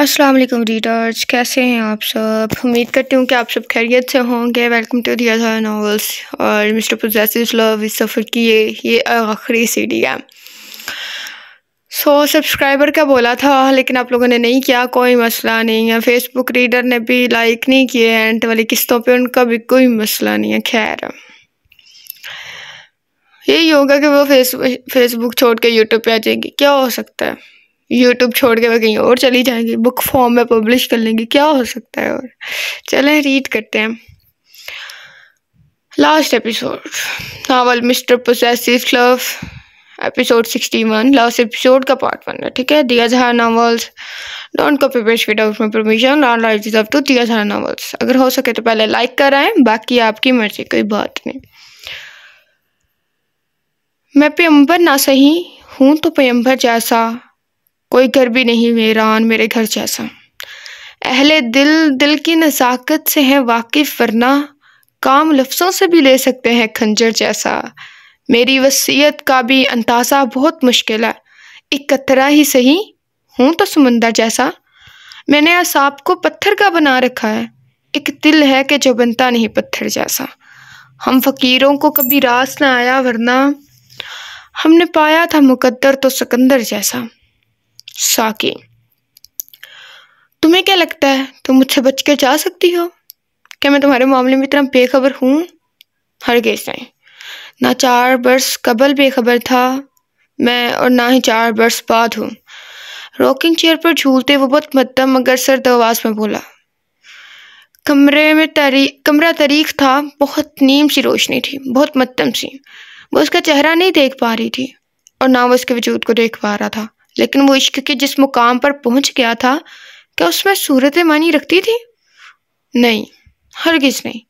अस्सलाम वालेकुम रीडर्स, कैसे हैं आप सब। उम्मीद करती हूँ कि आप सब खैरियत से होंगे। वेलकम टू दिया था नॉवेल्स और मिस्टर पोजेसिव लव इस सफ़र की ये आखिरी सीडी है। सब्सक्राइबर का बोला था लेकिन आप लोगों ने नहीं किया, कोई मसला नहीं है। फेसबुक रीडर ने भी लाइक नहीं किए एंड वाली किस्तों पे, उनका भी कोई मसला नहीं है। खैर यही होगा कि वो फेसबुक छोड़ के यूट्यूब पे आ जाएगी, क्या हो सकता है। यूट्यूब छोड़ के वो कहीं और चली जाएंगी, बुक फॉर्म में पब्लिश कर लेंगी, क्या हो सकता है। और चलें रीड करते हैं last episode, novel mister possessive love, episode 61। Last episode का पार्ट 1 है, ठीक है। Diya Jahan novels, don't copy paste without my permission, all rights up to Diya Jahan novels. अगर हो सके तो पहले लाइक कराएं, बाकी आपकी मर्जी, कोई बात नहीं। मैं पैगंबर ना सही हूं तो पैगंबर जैसा, कोई घर भी नहीं वीरान मेरे घर जैसा। अहले दिल की नज़ाकत से है वाकिफ, वरना काम लफ्ज़ों से भी ले सकते हैं खंजर जैसा। मेरी वसीयत का भी अंदाज़ा बहुत मुश्किल है, एक कतरा ही सही हूँ तो समंदर जैसा। मैंने असाब को पत्थर का बना रखा है, एक दिल है कि जो बनता नहीं पत्थर जैसा। हम फ़कीरों को कभी रास न आया, वरना हमने पाया था मुकद्दर तो सिकंदर जैसा। साकी, तुम्हें क्या लगता है तुम मुझसे बच के जा सकती हो? क्या मैं तुम्हारे मामले में इतना बेखबर हूँ? हरगिज़ नहीं। ना 4 बरस कबल बेखबर था मैं, और ना ही 4 बरस बाद हूँ। रॉकिंग चेयर पर झूलते वो बहुत मध्यम मगर सर्द आवाज में बोला। कमरा तारीख था, बहुत नीम सी रोशनी थी, बहुत मध्यम सी। वो उसका चेहरा नहीं देख पा रही थी और ना वो उसके वजूद को देख पा रहा था, लेकिन वो इश्क के जिस मुकाम पर पहुंच गया था, क्या उसमें सूरत मानी रखती थी? नहीं, हरगिज़ नहीं।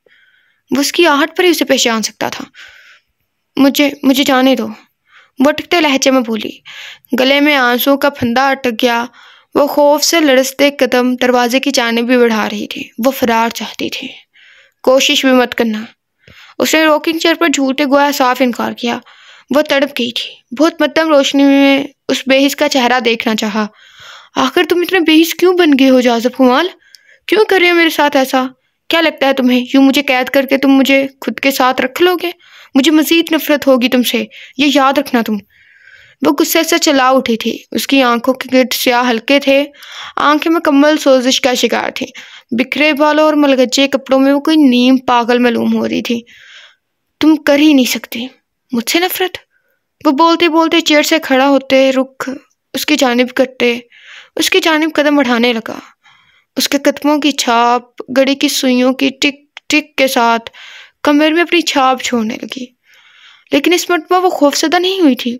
वो उसकी आहट पर ही उसे पहचान सकता था। मुझे जाने दो, वो अटकते लहजे में बोली। गले में आंसुओं का फंदा अटक गया। वो खौफ से लड़सते कदम दरवाजे की जानिब भी बढ़ा रही थी। वो फरार चाहती थी। कोशिश भी मत करना, उसने रॉकिंग चेयर पर झूलते गोया साफ इनकार किया। वो तड़प गई थी। बहुत मध्यम रोशनी में उस बेहिस का चेहरा देखना चाहा। आखिर तुम इतने बेहिस क्यों बन गए हो जाज़ब हुमाल? क्यों कर रहे हो मेरे साथ ऐसा? क्या लगता है तुम्हें यूं मुझे कैद करके तुम मुझे खुद के साथ रख लोगे? मुझे मजीद नफरत होगी तुमसे, ये याद रखना तुम। वो गुस्से से चला उठी थी। उसकी आंखों के गिर्द स्याह हल्के थे, आंखें मुकम्मल सोजिश का शिकार थी। बिखरे बालों और मलगज्जे कपड़ों में वो कोई नीम पागल मालूम हो रही थी। तुम कर ही नहीं सकती मुझसे नफरत। वो बोलते बोलते चेयर से खड़ा होते रुख उसकी जानिब करते, उसकी जानिब कदम बढ़ाने लगा। उसके कदमों की छाप घड़ी की सुइयों की टिक टिक के साथ कमर में अपनी छाप छोड़ने लगी। लेकिन इस मरतबा वो खौफजदा नहीं हुई थी।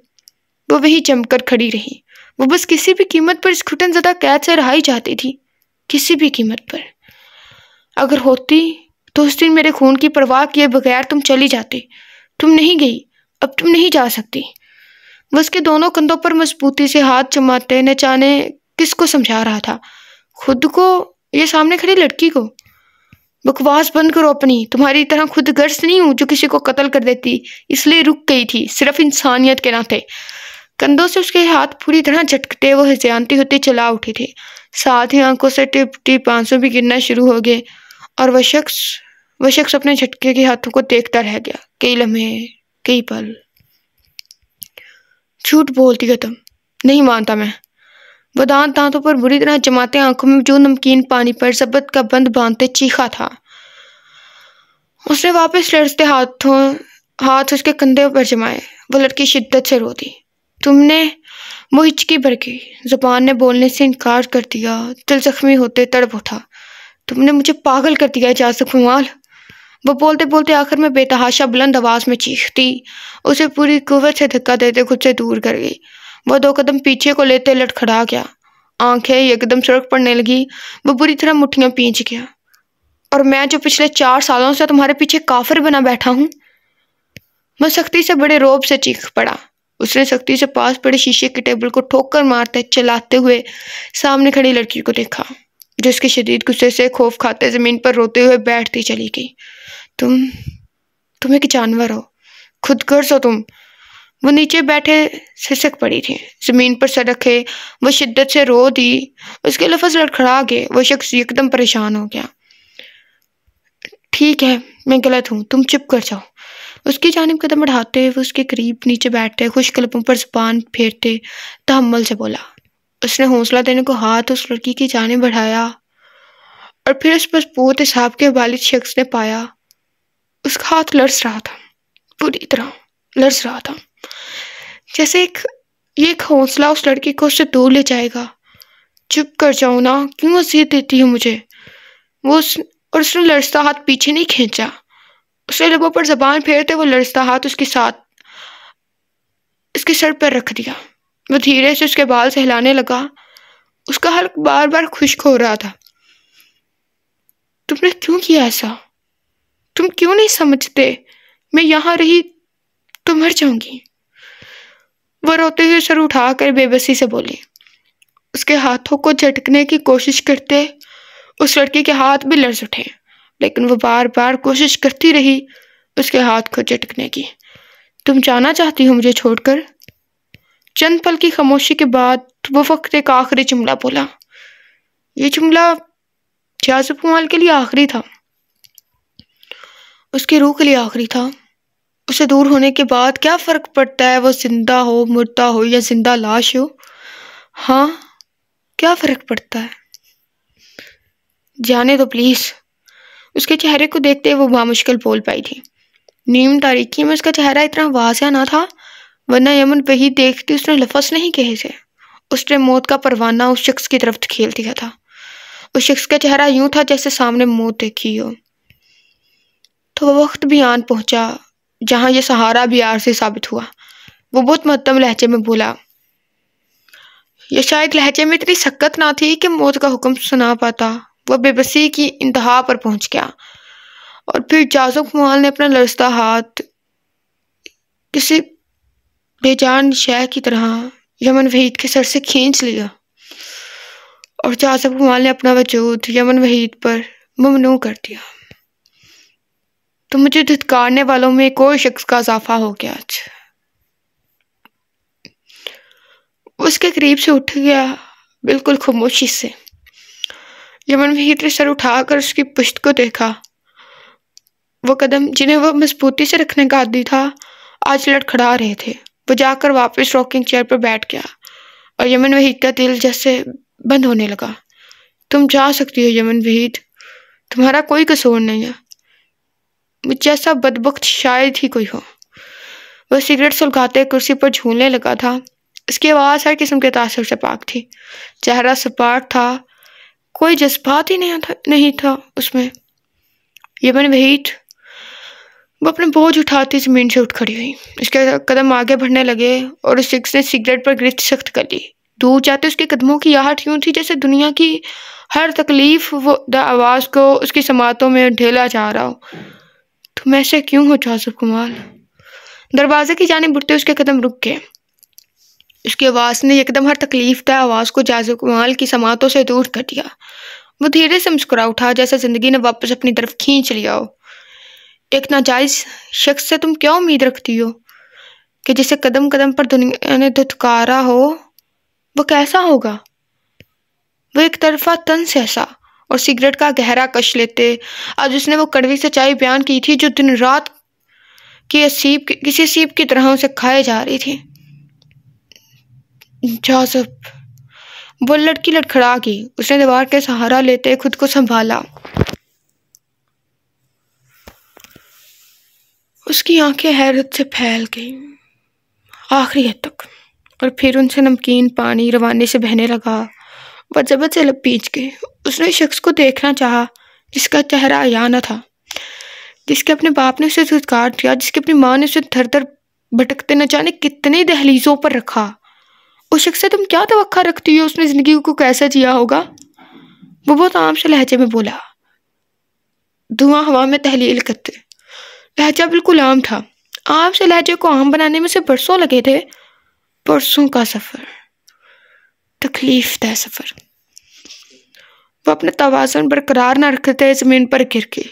वो वही जमकर खड़ी रही। वो बस किसी भी कीमत पर इस घुटनज़दा कैद से रहाई चाहती थी, किसी भी कीमत पर। अगर होती तो उस दिन मेरे खून की परवाह किए बगैर तुम चली जाती। तुम नहीं गई, अब तुम नहीं जा सकती। वो उसके दोनों कंधों पर मजबूती से हाथ जमाते न जाने किसको समझा रहा था, खुद को या सामने खड़ी लड़की को। बकवास बंद करो अपनी, तुम्हारी तरह खुद गर्ज नहीं हूं जो किसी को कत्ल कर देती, इसलिए रुक गई थी सिर्फ इंसानियत के नाते। कंधों से उसके हाथ पूरी तरह झटकते वो हिज़ानती होती चला उठी थी। साथ ही आंखों से टिप टिप आंसू भी गिरना शुरू हो गए और वह शख्स अपने झटके के हाथों को देखता रह गया। कई लम्हे, कई पल। झूठ बोलती है तुम, नहीं मानता मैं। वो दांतों पर बुरी तरह जमाते आंखों में जो नमकीन पानी पर जबत का बंद बांधते चीखा था। उसने वापस लड़ते हाथ उसके कंधे पर जमाए। वो लड़की शिद्दत से रो दी। तुमने, वो हिचकी भर गई, जुबान ने बोलने से इनकार कर दिया, दिल जख्मी होते तड़प उठा। तुमने मुझे पागल कर दिया जाज़ब हुमाल। वो बोलते बोलते आखिर में बेतहाशा बुलंद आवाज में चीखती, उसे पूरी कुव्वत से धक्का देते खुद से दूर कर गई। वो 2 कदम पीछे को लेते लड़खड़ा गया, आंखें एकदम सड़क पड़ने लगी। वो बुरी तरह मुट्ठियां पींच गया। और मैं जो पिछले 4 सालों से तुम्हारे पीछे काफिर बना बैठा हूं। मैं सख्ती से बड़े रौब से चीख पड़ा। उसने सख्ती से पास पड़े शीशे के टेबल को ठोकर मारते चलाते हुए सामने खड़ी लड़की को देखा, जो उसके शदीद गुस्से से खौफ खाते जमीन पर रोते हुए बैठती चली गई। तुम एक जानवर हो, खुदगर्ज हो तुम। वो नीचे बैठे सिसक पड़ी थी, जमीन पर सर रखे वो शिद्दत से रो दी। उसके लफ्ज लड़खड़ा गए। वो शख्स एकदम परेशान हो गया। ठीक है, मैं गलत हूँ, तुम चुप कर जाओ। उसकी जानिब कदम बढ़ाते वो उसके करीब नीचे बैठते, खुश्क लबों पर जुबान फेरते तहम्मुल से बोला। उसने हौसला देने को हाथ उस लड़की की जानिब बढ़ाया और फिर उस मजबूत हिसाब के वालिद शख्स ने पाया उसका हाथ लर्ज रहा था, पूरी तरह लर्ज रहा था, जैसे एक हौसला उस लड़की को उससे दूर ले जाएगा। चुप कर जाओ ना, क्यों अज़ियत देती हो मुझे? और उसने लड़ता हाथ पीछे नहीं खींचा। उसने लबों पर जबान फेरते वो लड़ता हाथ उसके सर पर रख दिया। वो धीरे से उसके बाल से हिलाने लगा। उसका हल्क बार बार खुश्क हो रहा था। तुमने क्यों किया ऐसा? तुम क्यों नहीं समझते? मैं यहाँ रही तो मर जाऊंगी। वो रोते हुए सर उठाकर बेबसी से बोली। उसके हाथों को झटकने की कोशिश करते उस लड़की के हाथ भी लर्ज उठे, लेकिन वो बार बार कोशिश करती रही उसके हाथ को झटकने की। तुम जाना चाहती हो मुझे छोड़कर? चंद पल की खामोशी के बाद वो वक्त एक आखिरी जुमला बोला। ये जुमला जाज़ब कमाल के लिए आखिरी था, उसकी रूह के लिए आखिरी था। उसे दूर होने के बाद क्या फर्क पड़ता है वो जिंदा हो, मुर्दा हो या जिंदा लाश हो? हाँ, क्या फर्क पड़ता है? जाने दो प्लीज। उसके चेहरे को देखते वो बामुश्किल बोल पाई थी। नीम तारीकी में उसका चेहरा इतना वाज़िया ना था, वरना यमन वही देखती उसने लफ्ज़ नहीं कहे थे। उसने मौत का परवाना उस शख्स की तरफ खेल दिया था। उस शख्स का चेहरा यूं था जैसे सामने मौत देखी हो। तो वह वक्त भी आन पहुंचा जहां यह सहारा भी आरज़ी साबित हुआ। वो बहुत मध्यम लहजे में बोला। यह शायद लहजे में इतनी सख्त ना थी कि मौत का हुक्म सुना पाता। वह बेबसी की इंतहा पर पहुंच गया और फिर जाज़ब कमाल ने अपना लरजता हाथ किसी बेजान शय की तरह यमन वहीद के सर से खींच लिया और जाज़ब कमाल ने अपना वजूद यमन वहीद पर ममनू कर दिया। तो मुझे धुतकारने वालों में एक और शख्स का इजाफा हो गया। आज उसके करीब से उठ गया, बिल्कुल खामोशी से। यमन वहीद ने सर उठाकर उसकी पुश्त को देखा। वो कदम जिन्हें वह मजबूती से रखने का आदी था आज लड़खड़ा रहे थे। वो जाकर वापस रॉकिंग चेयर पर बैठ गया और यमन वहीद का दिल जैसे बंद होने लगा। तुम जा सकती हो यमन वहीद, तुम्हारा कोई कसूर नहीं है। मुझ जैसा बदबख्त शायद ही कोई हो। वह सिगरेट सुलगाते कुर्सी पर झूलने लगा था। उसकी आवाज़ हर किस्म के तासुर से पाक थी। चेहरा सपाट था, कोई जज्बात ही नहीं था उसमें। यमन वहीद वो अपने बोझ उठाती जमीन से उठ खड़ी हुई। उसके कदम आगे बढ़ने लगे और उस शख्स ने सिगरेट पर गिरफ्त सख्त कर ली। दूर जाते उसके कदमों की आहट यूं थी जैसे दुनिया की हर तकलीफ वो आवाज़ को उसकी समातों में ढेला जा रहा हो। तुम ऐसे क्यों हो जाज़ब कमाल? दरवाजे की जानिब बढ़ते उसके कदम रुक गए। उसकी आवाज़ ने एकदम हर तकलीफ दा आवाज़ को जाज़ब कमाल की समातों से दूर कर दिया। वो धीरे से मुस्कुरा उठा जैसे जिंदगी ने वापस अपनी तरफ खींच लिया हो। एक नाजायज शख्स से तुम क्या उम्मीद रखती हो कि जिसे कदम कदम पर दुनिया ने धुतकारा हो? वो कैसा होगा? वो एक तरफा तंस ऐसा और सिगरेट का गहरा कश लेते आज उसने वो कड़वी सच्चाई बयान की थी जो दिन रात किसी असीब की तरह उसे खाए जा रही थी। जाज़ब, वो लड़की लड़खड़ा गई। उसने दीवार के सहारा लेते खुद को संभाला। उसकी आंखें हैरत से फैल गईं आखिरी हद तक और फिर उनसे नमकीन पानी रवाने से बहने लगा। वह जबरदस्त से लब पींच गई। उसने शख्स को देखना चाहा जिसका चेहरा आया न था, जिसके अपने बाप ने उसे धुतकार दिया, जिसकी अपनी माँ ने उसे धर धर भटकते न जाने कितने दहलीजों पर रखा। उस शख्स से तुम क्या तवक्का रखती हो? उसने जिंदगी को कैसे जिया होगा? वो बहुत आम से लहजे में बोला। धुआं हवा में तहलील करते लहजा बिल्कुल आम था। आम से लहजे को आम बनाने में से बरसों लगे थे। बरसों का सफर, तकलीफ दह सफर। वो अपने तवाज़ुन बरकरार न रखते जमीन पर गिर के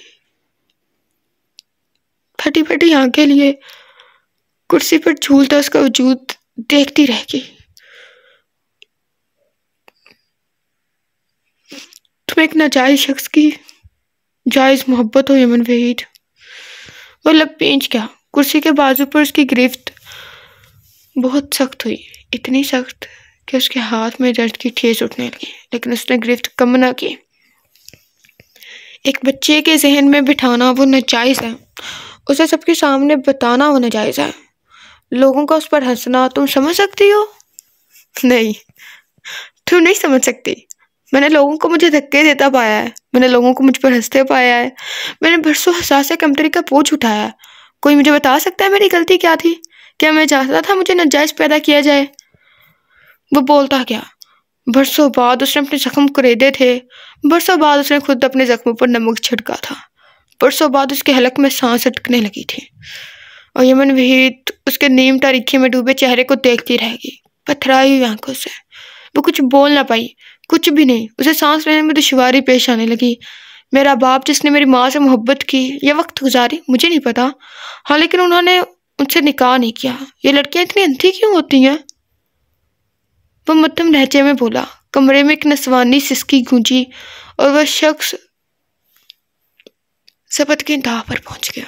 फटी फटी आंखें लिए कुर्सी पर झूलता उसका वजूद देखती रह गई। तुम एक नाजायज शख्स की जायज मोहब्बत हो यमन वहीद। वो लब पेंच गया। कुर्सी के बाजू पर उसकी गिरफ्त बहुत सख्त हुई, इतनी सख्त कि उसके हाथ में दर्द की ठेस उठने लगी, लेकिन उसने गिरफ्त कम न की। एक बच्चे के जहन में बिठाना वो नाजायज है, उसे सबके सामने बताना वो नाजायज है। लोगों का उस पर हंसना तुम समझ सकती हो? नहीं, तुम नहीं समझ सकती। मैंने लोगों को मुझे धक्के देता पाया है, मैंने लोगों को मुझ पर हंसते पाया है, मैंने बरसों हसासे कमतरी का बोझ उठाया है। कोई मुझे बता सकता है मेरी गलती क्या थी? क्या मैं चाहता था मुझे नाजायज पैदा किया जाए? वो बोलता गया। बरसों बाद उसने अपने जख्म कुरेदे थे, बरसों बाद उसने खुद अपने जख्मों पर नमक छिड़का था, बरसों बाद उसके हलक में सांस अटकने लगी थी, और यमन वहीद उसके नीम तारीखी में डूबे चेहरे को देखती रह गई, पथराई हुई आंखों से। वो कुछ बोल ना पाई, कुछ भी नहीं। उसे सांस लेने में दुश्वारी पेश आने लगी। मेरा बाप जिसने मेरी माँ से मोहब्बत की या वक्त गुजारी मुझे नहीं पता, हाँ, लेकिन उन्होंने उनसे निकाह नहीं किया। ये लड़कियां इतनी अंधी क्यों होती हैं? वो मध्यम लहजे में बोला। कमरे में एक नस्वानी सिसकी गूंजी और वह शख्स सबद की इंतहा पर पहुंच गया।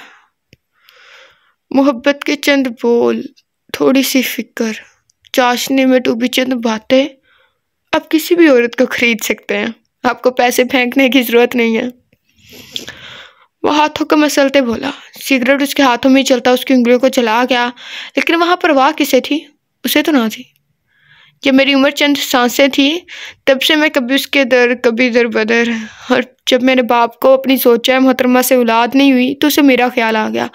मोहब्बत के चंद बोल, थोड़ी सी फिक्र, चाशनी में डूबी चंद बातें आप किसी भी औरत को खरीद सकते हैं। आपको पैसे फेंकने की जरूरत नहीं है। वो हाथों को मसलते बोला। सिगरेट उसके हाथों में चलता उसकी उंगलियों को चला गया, लेकिन वहां परवाह किसे थी? उसे तो ना थी। जब मेरी उम्र चंद सांसें थी तब से मैं कभी उसके दर कभी दर बदर, और जब मेरे बाप को अपनी सोचा मोहतरमा से औलाद नहीं हुई तो उसे मेरा ख्याल आ गया।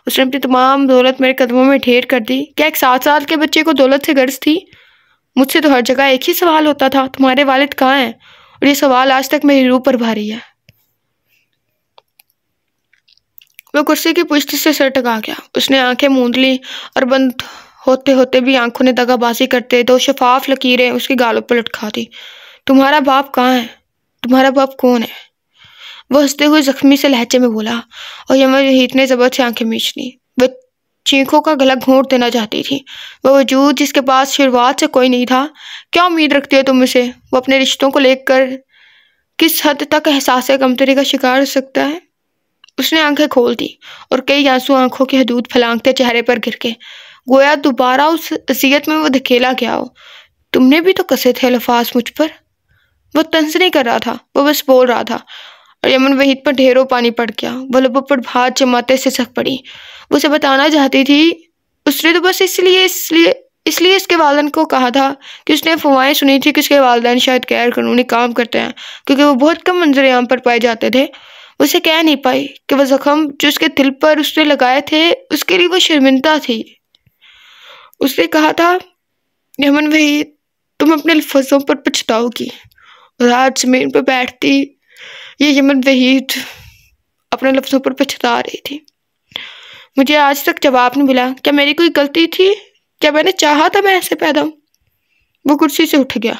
उसने अपनी तमाम दौलत मेरे कदमों में ढेर कर दी। क्या एक 7 साल के बच्चे को दौलत से गर्ज थी? मुझसे तो हर जगह एक ही सवाल होता था, तुम्हारे वालिद कहाँ हैं? और ये सवाल आज तक मेरी रूह पर भारी है। वह कुर्सी की पुश्त से सर टका गया। उसने आंखें मूंद ली और बंद होते होते भी आंखों ने दगाबाजी करते 2 शफाफ लकीरें उसके गालों पर लटका दी। तुम्हारा बाप कहाँ है? तुम्हारा बाप कौन है? वह हंसते हुए जख्मी से लहजे में बोला, और यमन वहीद ने जबर से आंखें मीच ली। वह चीखों का गला घोंट देना चाहती थी। वह वजूद जिसके पास शुरुआत से कोई नहीं था। क्या उम्मीद रखती हो तुम मुझसे? वो अपने रिश्तों को लेकर किस हद तक एहसास कमतरी का शिकार हो सकता है? उसने आंखें खोल दी और कई आंसू आंखों की हदूद फलांगते चेहरे पर गिर के, गोया दोबारा उस असियत में वो धकेला गया हो। तुमने भी तो कसे थे अल्फाज मुझ पर। वो तंज नहीं कर रहा था, वो बस बोल रहा था, और यमन वहीद पर ढेरों पानी पड़ गया। वो लबों पर हाथ जमाते सिसक पड़ी। वो उसे बताना चाहती थी। उसने तो बस इसलिए इसके वालिदैन को कहा था कि उसने अफवाहें सुनी थी कि उसके वालिदैन शायद गैर कानूनी काम करते हैं, क्योंकि वो बहुत कम मंजर आम पर पाए जाते थे। उसे कह नहीं पाई कि वह जख्म जो उसके दिल पर उसने लगाए थे उसके लिए वो शर्मिंदा थी। उसने कहा था, यमन वहीद, तुम अपने लफ्ज़ों पर पछताओगी। और आज जमीन पर बैठती ये यमन वहीद अपने लफ्ज़ों पर पछता रही थी। मुझे आज तक जवाब नहीं मिला। क्या मेरी कोई गलती थी? क्या मैंने चाहा था मैं ऐसे पैदा हूँ? वो कुर्सी से उठ गया।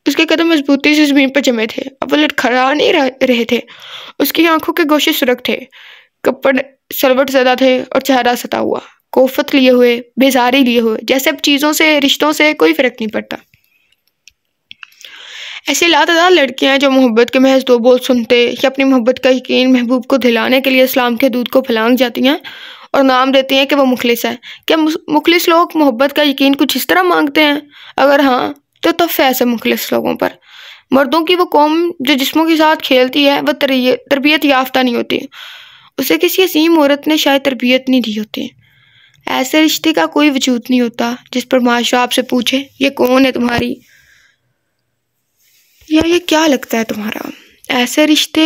उसके कदम मजबूती से जमीन पर जमे थे। अब वो लड़खड़ा नहीं रहे थे। उसकी आंखों के गोशे सुरख थे, कपड़ सलवट ज़दा थे और चेहरा सता हुआ, कोफत लिए हुए, बेजारी लिए हुए, जैसे अब चीज़ों से रिश्तों से कोई फर्क नहीं पड़ता। ऐसी लातादार लड़कियां जो मोहब्बत के महज 2 बोल सुनते या अपनी मोहब्बत का यकीन महबूब को दिलाने के लिए इस्लाम के दूध को फलांग जाती हैं और नाम देती हैं कि वो मुखलिस है। क्या मुखलिस लोग मोहब्बत का यकीन कुछ इस तरह मांगते हैं? अगर हाँ तो तफ है ऐसे मुखलिस लोगों पर। मर्दों की वो कौम जो जिस्मों के साथ खेलती है वह तरबियत याफ्ता नहीं होती। उसे किसी असीम औरत ने शायद तरबियत नहीं दी होती। ऐसे रिश्ते का कोई वजूद नहीं होता जिस पर माशरा आपसे पूछे, ये कौन है तुम्हारी, या ये क्या लगता है तुम्हारा। ऐसे रिश्ते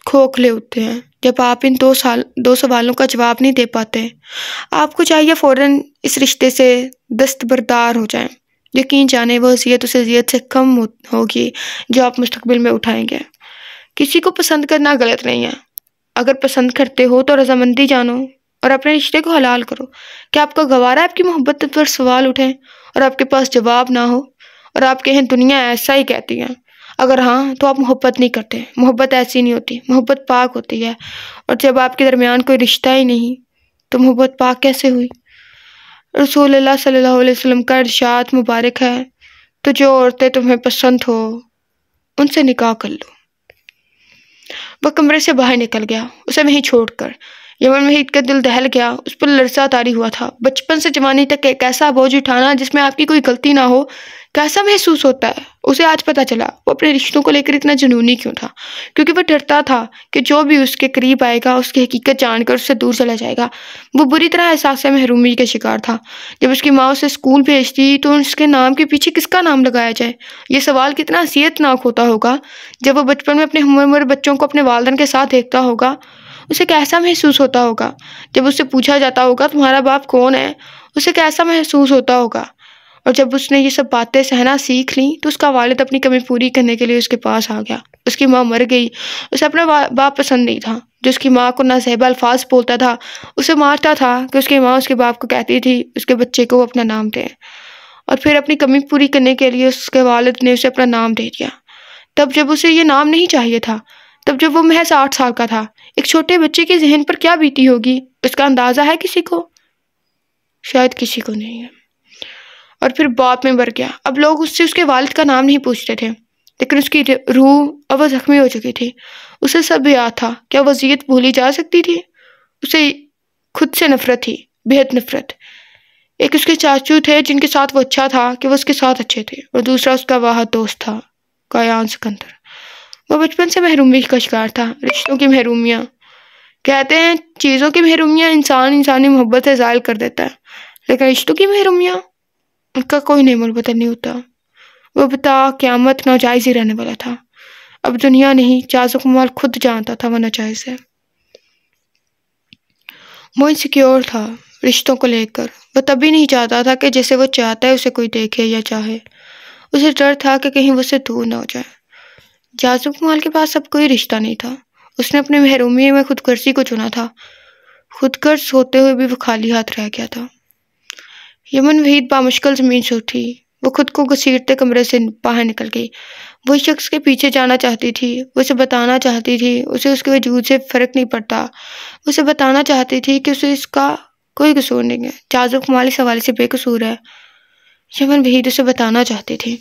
खोखले होते हैं जब आप इन 2 सवालों का जवाब नहीं दे पाते। आपको चाहिए फौरन इस रिश्ते से दस्तबरदार हो जाएं। यकीन जाने वो अज़ियत उस अज़ियत से कम होगी जो आप मुस्तकबिल में उठाएंगे। किसी को पसंद करना गलत नहीं है। अगर पसंद करते हो तो रजामंदी जानो और अपने रिश्ते को हलाल करो। क्या आपको गवारा है आपकी मोहब्बत पर सवाल उठें और आपके पास जवाब ना हो और आप कहें दुनिया ऐसा ही कहती है? अगर हाँ तो आप मोहब्बत नहीं करते। मोहब्बत ऐसी नहीं होती, मोहब्बत पाक होती है। और जब आपके दरमियान कोई रिश्ता ही नहीं तो मोहब्बत पाक कैसे हुई? रसूलुल्लाह सल्लल्लाहु अलैहि वसल्लम का इरशाद मुबारक है, तो जो औरतें तुम्हें पसंद हो उनसे निकाह कर लो। वह कमरे से बाहर निकल गया, उसे वहीं छोड़कर। यमन वहीद का दिल दहल गया, उस पर लरसा तारी हुआ था। बचपन से जवानी तक एक ऐसा बोझ उठाना जिसमें आपकी कोई गलती ना हो, कैसा महसूस होता है, उसे आज पता चला। वो अपने रिश्तों को लेकर इतना जुनूनी क्यों था? क्योंकि वह डरता था कि जो भी उसके करीब आएगा उसकी हकीकत जानकर उससे दूर चला जाएगा। वो बुरी तरह एहसास महरूमी का शिकार था। जब उसकी माँ उसे स्कूल भेजती तो उसके नाम के पीछे किसका नाम लगाया जाए, ये सवाल कितना हसीयतनाक होता होगा। जब वो बचपन में अपने हमउम्र बच्चों को अपने वालिदैन के साथ देखता होगा, उसे कैसा महसूस होता होगा। जब उससे पूछा जाता होगा तुम्हारा बाप कौन है, उसे कैसा महसूस होता होगा। और जब उसने ये सब बातें सहना सीख ली तो उसका वालिद अपनी कमी पूरी करने के लिए उसके पास आ गया। उसकी माँ मर गई, उसे अपना बाप पसंद नहीं था। जो उसकी माँ को नाज़ेबा अल्फाज बोलता था, उसे मारता था कि उसकी माँ उसके बाप को कहती थी उसके बच्चे को अपना नाम दे। और फिर अपनी कमी पूरी करने के लिए उसके वालिद ने उसे अपना नाम दे दिया। तब जब उसे ये नाम नहीं चाहिए था, तब जब वो महज 8 साल का था, एक छोटे बच्चे के जहन पर क्या बीती होगी, उसका अंदाजा है किसी को? शायद किसी को नहीं है। और फिर बाप में मर गया। अब लोग उससे उसके वालिद का नाम नहीं पूछते थे, लेकिन उसकी रूह अब जख्मी हो चुकी थी। उसे सब याद था। क्या वसीयत भूली जा सकती थी? उसे खुद से नफरत थी, बेहद नफरत। एक उसके चाचू थे जिनके साथ वो अच्छा था कि वो उसके साथ अच्छे थे, और दूसरा उसका वाहद दोस्त था, कायान सिकंदर। वो बचपन से महरूमी का शिकार था। रिश्तों की महरूमियाँ, कहते हैं चीज़ों की महरूमियाँ इंसानी मोहब्बत से ज़ायल कर देता है, लेकिन रिश्तों की महरूमियाँ, उनका कोई नेमल बदल नहीं होता। वो बता क़यामत नाजायज़ ही रहने वाला था। अब दुनिया नहीं, जाज़ो कमाल खुद जानता था वह नाजायज़ है। वो इनसिक्योर था रिश्तों को लेकर। वह तभी नहीं चाहता था कि जैसे वो चाहता है उसे कोई देखे या चाहे। उसे डर था कि कहीं वो उससे दूर ना हो जाए। जाज़ो कमाल के पास अब कोई रिश्ता नहीं था। उसने अपनी महरूमी में खुदगर्जी को चुना था। खुदगर्ज होते हुए भी वो खाली हाथ रह गया था। यमन वहीद बामुश्किल ज़मीन से उठी। वो खुद को घसीटते कमरे से बाहर निकल गई। वो शख्स के पीछे जाना चाहती थी, वो उसे बताना चाहती थी उसे उसके वजूद से फ़र्क नहीं पड़ता। वो उसे बताना चाहती थी कि उसे इसका कोई कसूर नहीं है, जाज़ो कमाल इस हवाले से बेकसूर है। यमन वहीद उसे बताना चाहती थी।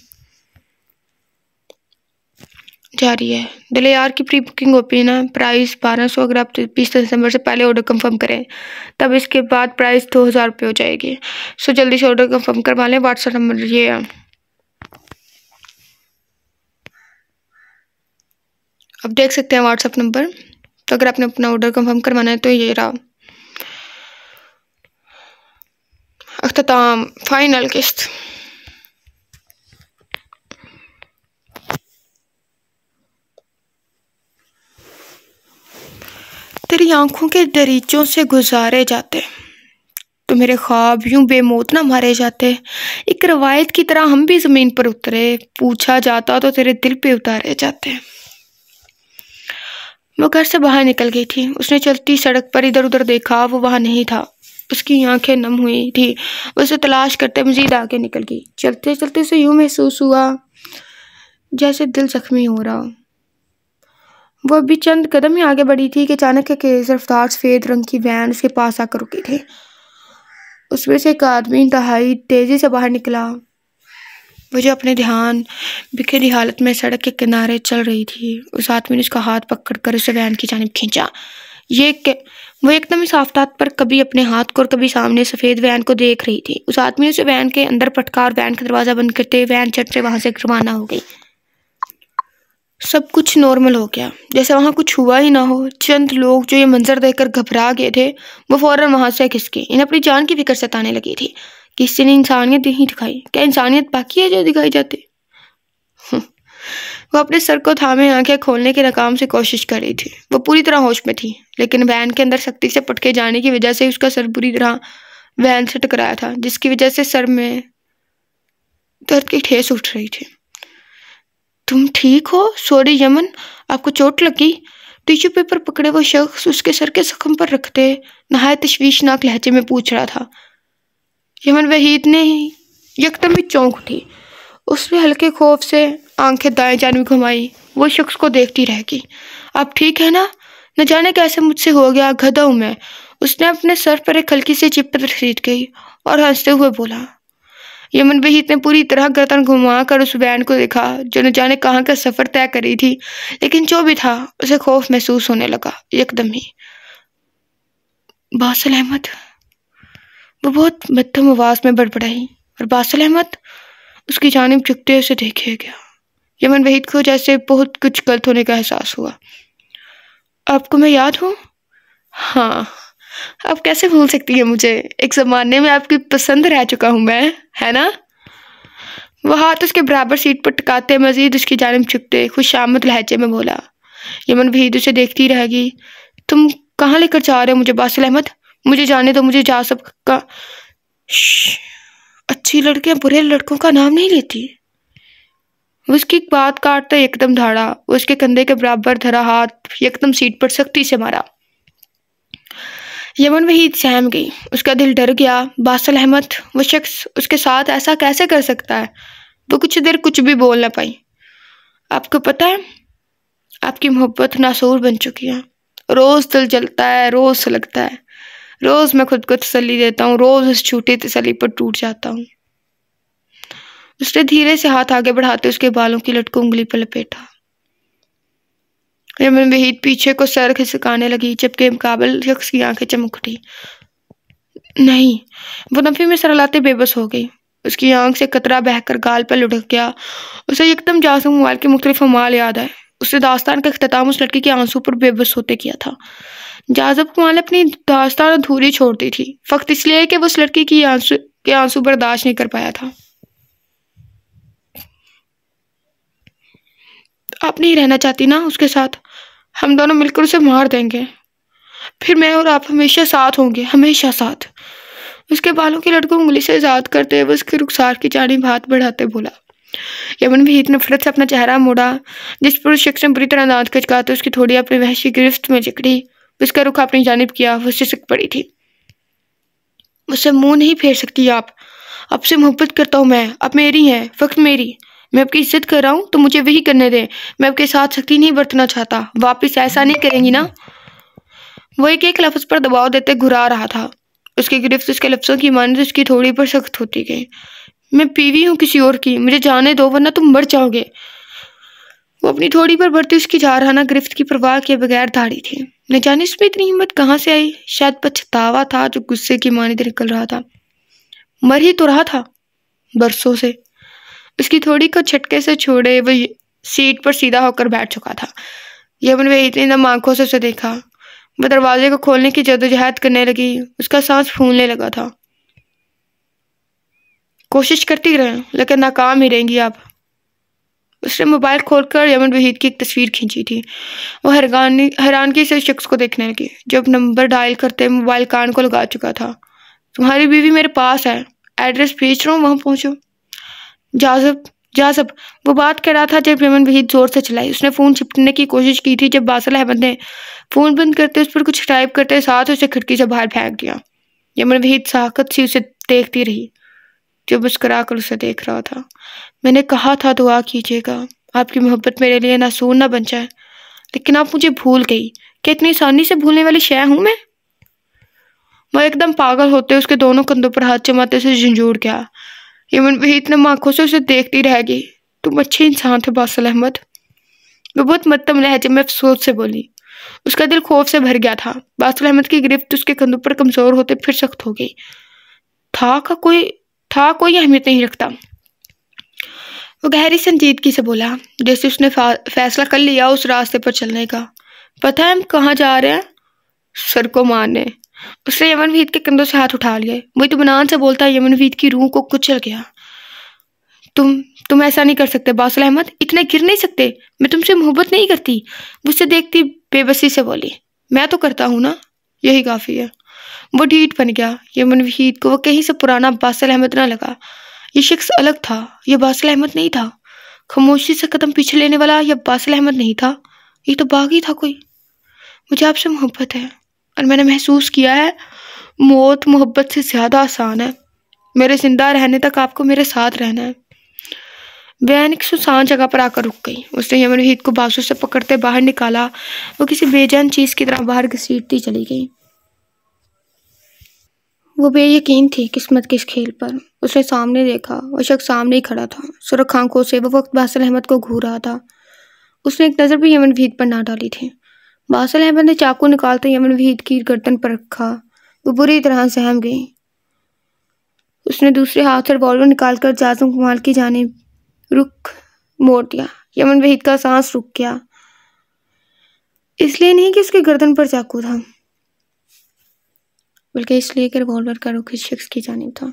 जारी है। दिलयार की प्री बुकिंग ओपन है। प्राइस 1200। अगर आप 20 दिसंबर से पहले ऑर्डर कंफर्म करें तब इसके बाद प्राइस 2000 रुपये हो जाएगी। सो जल्दी से ऑर्डर कंफर्म करवा लें। व्हाट्सएप नंबर ये है, आप देख सकते हैं व्हाट्सएप नंबर। तो अगर आपने अपना ऑर्डर कंफर्म करवाना है तो ये रहा। अख्ताम फाइनल किस्त। तेरी आंखों के दरीचों से गुजारे जाते तो मेरे ख्वाब यूं बेमौत ना मारे जाते। एक रवायत की तरह हम भी जमीन पर उतरे, पूछा जाता तो तेरे दिल पे उतारे जाते। वो घर से बाहर निकल गई थी। उसने चलती सड़क पर इधर उधर देखा, वो वहां नहीं था। उसकी आंखें नम हुई थी। वो उसे तलाश करते मजीद आगे निकल गई। चलते चलते उसे यूं महसूस हुआ जैसे दिल जख्मी हो रहा। वो अभी चंद कदम ही आगे बढ़ी थी कि अचानक एक रफ्तार सफेद रंग की वैन उसके पास आकर रुकी थी। उसमें से एक आदमी इंतहाई तेजी से बाहर निकला। वो जो अपने ध्यान बिखरी हालत में सड़क के किनारे चल रही थी, उस आदमी ने उसका हाथ पकड़कर उसे वैन की जानिब खींचा। वो एकदम इस आफताब पर कभी अपने हाथ को और कभी सामने सफ़ेद वैन को देख रही थी। उस आदमी ने उसे वैन के अंदर पटका और वैन का दरवाज़ा बंद करते वैन झट से वहाँ से रवाना हो गई। सब कुछ नॉर्मल हो गया, जैसे वहाँ कुछ हुआ ही ना हो। चंद लोग जो ये मंजर देखकर घबरा गए थे, वो फौरन वहाँ से खिसके। इन्हें अपनी जान की फिक्र सताने लगी थी। किसी ने इंसानियत नहीं दिखाई। क्या इंसानियत बाकी है जो दिखाई जाती? वो अपने सर को थामे आंखें खोलने की नाकाम से कोशिश कर रही थी। वो पूरी तरह होश में थी, लेकिन वैन के अंदर सख्ती से पटके जाने की वजह से उसका सर बुरी तरह वैन से टकराया था, जिसकी वजह से सर में दर्द की ठेस उठ रही थी। तुम ठीक हो? सॉरी यमन, आपको चोट लगी? टिश्यू पेपर पकड़े वो शख्स उसके सर के जख्म पर रखते नहायत तशवीशनाक लहजे में पूछ रहा था। यमन वहीद ने यकदम ही चौंक उठी। उसने हल्के खौफ से आंखें दाएं जानिब घुमाई। वो शख्स को देखती रह गई। आप ठीक है ना? न जाने कैसे मुझसे हो गया, गधा हूं मैं। उसने अपने सर पर एक हल्की सी चिप रसीद गई और हंसते हुए बोला। यमन वहीद ने पूरी तरह गर्दन घुमा कर उस वैन को देखा जो न जाने कहाँ का सफर तय करी थी, लेकिन जो भी था उसे खौफ महसूस होने लगा एकदम ही। बासिल अहमद, वो बहुत मध्यम आवाज में बड़बड़ाई, और बासिल अहमद उसकी जानिब झुकते उसे देखे गया। यमन वहीद को जैसे बहुत कुछ गलत होने का एहसास हुआ। आपको मैं याद हूँ? हाँ, आप कैसे भूल सकती हैं मुझे? एक जमाने में आपकी पसंद रह चुका हूँ मैं, है ना? वो हाथ उसके बराबर सीट पर टिकाते मजीद उसकी जानिब झुकते खुशामद लहजे में बोला। यमन वहीद उसे देखती रहेगी। तुम कहाँ लेकर जा रहे हो मुझे बासिल अहमद? मुझे जाने दो, मुझे जा सबका। अच्छी लड़कियां बुरे लड़कों का नाम नहीं लेती। उसकी बात काटते एकदम धाड़ा, उसके कंधे के बराबर धरा हाथ एकदम सीट पर सख्ती से मारा। यमन वहीद सहम गई, उसका दिल डर गया। बासिल अहमद, वो शख्स उसके साथ ऐसा कैसे कर सकता है? वो कुछ देर कुछ भी बोल ना पाई। आपको पता है, आपकी मोहब्बत नासूर बन चुकी है। रोज दिल जलता है, रोज सुलगता है, रोज मैं खुद को तसल्ली देता हूँ, रोज उस झूठी तसल्ली पर टूट जाता हूँ। उसने धीरे से हाथ आगे बढ़ाते उसके बालों की लट को उंगली पर लपेटा। यमन वहीद पीछे को सर खिसकाने लगी, जबकि मुकाबल शख्स की आंखें चमक उठी। नहीं, वो नफी में सर लाते बेबस हो गई। उसकी आंख से कतरा बहकर गाल पर लुढ़क गया। उसे एकदम जासूम मोबाइल के मुख्तलिफ अमाल याद आए। उसने दास्तान का इख्तिताम उस लड़की के आंसू पर बेबस होते किया था। जाज़ब कमाल अपनी दास्तान अधूरी छोड़ दी थी, फक्त इसलिए कि वो उस लड़की की आंसू बर्दाश्त नहीं कर पाया था। आप नहीं रहना चाहती ना उसके साथ? हम दोनों मिलकर उसे मार देंगे, फिर मैं और आप हमेशा साथ होंगे, हमेशा साथ। उसके बालों की लड़कों उंगली से आजाद करते हुए उसके रुखसार की जानिब हाथ बढ़ाते बोला। यमन वहीद नफरत से अपना चेहरा मोड़ा, जिस पर उस शख्स ने बुरी तरह दांत खचकाते उसकी थोड़ी अपनी वहशी गिरफ्त में जकड़ी। उसका रुख अपनी जानिब किया, वो सिसक पड़ी थी। मुझसे मुंह नहीं फेर सकती आप। आपसे मोहब्बत करता हूँ मैं, आप मेरी हैं, फक्त मेरी। मैं आपकी इज्जत कर रहा हूँ तो मुझे वही करने दें। मैं आपके साथ सख्ती नहीं बरतना चाहता। वापिस ऐसा नहीं करेंगी ना? वो एक एक लफ्ज पर दबाव देते घुरा रहा था। उसकी गिरफ्त उसके लफ्जों की मानिंद उसकी थोड़ी पर सख्त होती गई। मैं बीवी हूँ किसी और की, मुझे जाने दो वरना तुम मर जाओगे। वो अपनी थोड़ी पर बढ़ती उसकी जारहाना गिरफ्त की परवाह किए बगैर दाढ़ी थी। न जाने इसमें इतनी हिम्मत कहाँ से आई। शायद पछतावा था जो गुस्से की मानिंद निकल रहा था। मर ही तो रहा था बरसों से। उसकी थोड़ी को झटके से छोड़े वो सीट पर सीधा होकर बैठ चुका था। यमन वे इतनी दम आंखों से उसे देखा। वह दरवाजे को खोलने की जद्दोजहद करने लगी। उसका सांस फूलने लगा था। कोशिश करती रहे लेकिन नाकाम ही रहेंगी आप। उसने मोबाइल खोलकर यमन वहीद की एक तस्वीर खींची थी। वो हैरानगी से उस शख्स को देखने लगी। जब नंबर डायल करते मोबाइल कान को लगा चुका था। तुम्हारी बीवी मेरे पास है, एड्रेस भेज रहा हूँ, वहां पहुंचो। जाज़ब वो बात कर रहा था जब यमन वहीद जोर से चलाई। उसने फोन चिपकने की कोशिश की थी जब बासिल अहमद ने फोन बंद करते उस पर कुछ टाइप करते साथ उसे खिड़की से बाहर फेंक दिया। यमन वहीद साकत सी उसे देखती रही जो मुस्कुरा कर उसे देख रहा था। मैंने कहा था दुआ कीजिएगा आपकी मोहब्बत मेरे लिए नासूर ना बन जाए, लेकिन आप मुझे भूल गई। क्या इतनी आसानी से भूलने वाली शय हूं मैं? वह एकदम पागल होते उसके दोनों कंधों पर हाथ जमाते उसे झंझोड़ गया। यमन वहीद ने आंखों से उसे देखती रह गई। तुम अच्छे इंसान थे बासिल अहमद। वो बहुत मध्यम लहजे में अफसोस से बोली। उसका दिल खौफ से भर गया था। बासिल अहमद की गिरफ्त उसके कंधों पर कमजोर होते फिर सख्त हो गई। था कोई अहमियत नहीं रखता। वो गहरी संजीदगी से बोला, जैसे उसने फैसला कर लिया उस रास्ते पर चलने का। पता है हम कहाँ जा रहे हैं? सर को मारने। उसने यमन वहीद के कंधों से हाथ उठा लिए। वो इत्मीनान से बोलता यमन वहीद की रूह को कुचल गया। तुम ऐसा नहीं कर सकते बासिल अहमद, इतने गिर नहीं सकते। मैं तुमसे मोहब्बत नहीं करती। मुझसे देखती बेबसी से बोली। मैं तो करता हूँ ना, यही काफी है। वो ढीठ बन गया। यमन वहीद को वो कहीं से पुराना बासिल अहमद ना लगा। ये शख्स अलग था, ये बासिल अहमद नहीं था। खामोशी से कदम पीछे लेने वाला यह बासिल अहमद नहीं था, ये तो बागी था कोई। मुझे आपसे मोहब्बत है और मैंने महसूस किया है मौत मोहब्बत से ज्यादा आसान है। मेरे जिंदा रहने तक आपको मेरे साथ रहना है। वैन एक सुनसान जगह पर आकर रुक गई। उसने यमन वहीद को बाजू से पकड़ते बाहर निकाला। वो किसी बेजान चीज की तरह बाहर घसीटती चली गई। वो बेयकीन थी किस्मत के इस खेल पर। उसने सामने देखा, वो शख्स सामने ही खड़ा था, सुर्ख आंखों से। वो वक्त बासिल अहमद को घूर रहा था। उसने एक नज़र भी यमन वहीद पर ना डाली थी। बासिल अहमद ने चाकू निकालते यमन वहीद की गर्दन पर रखा। वो बुरी तरह सहम गई। उसने दूसरे हाथ से रिवॉल्वर निकालकर जाज़म कमाल की जानिब रुख मोड़ दिया। यमन वहीद का सांस रुक गया, इसलिए नहीं कि उसके गर्दन पर चाकू था, बल्कि इसलिए कि रिवॉल्वर का रुख इस शख्स की जानिब था।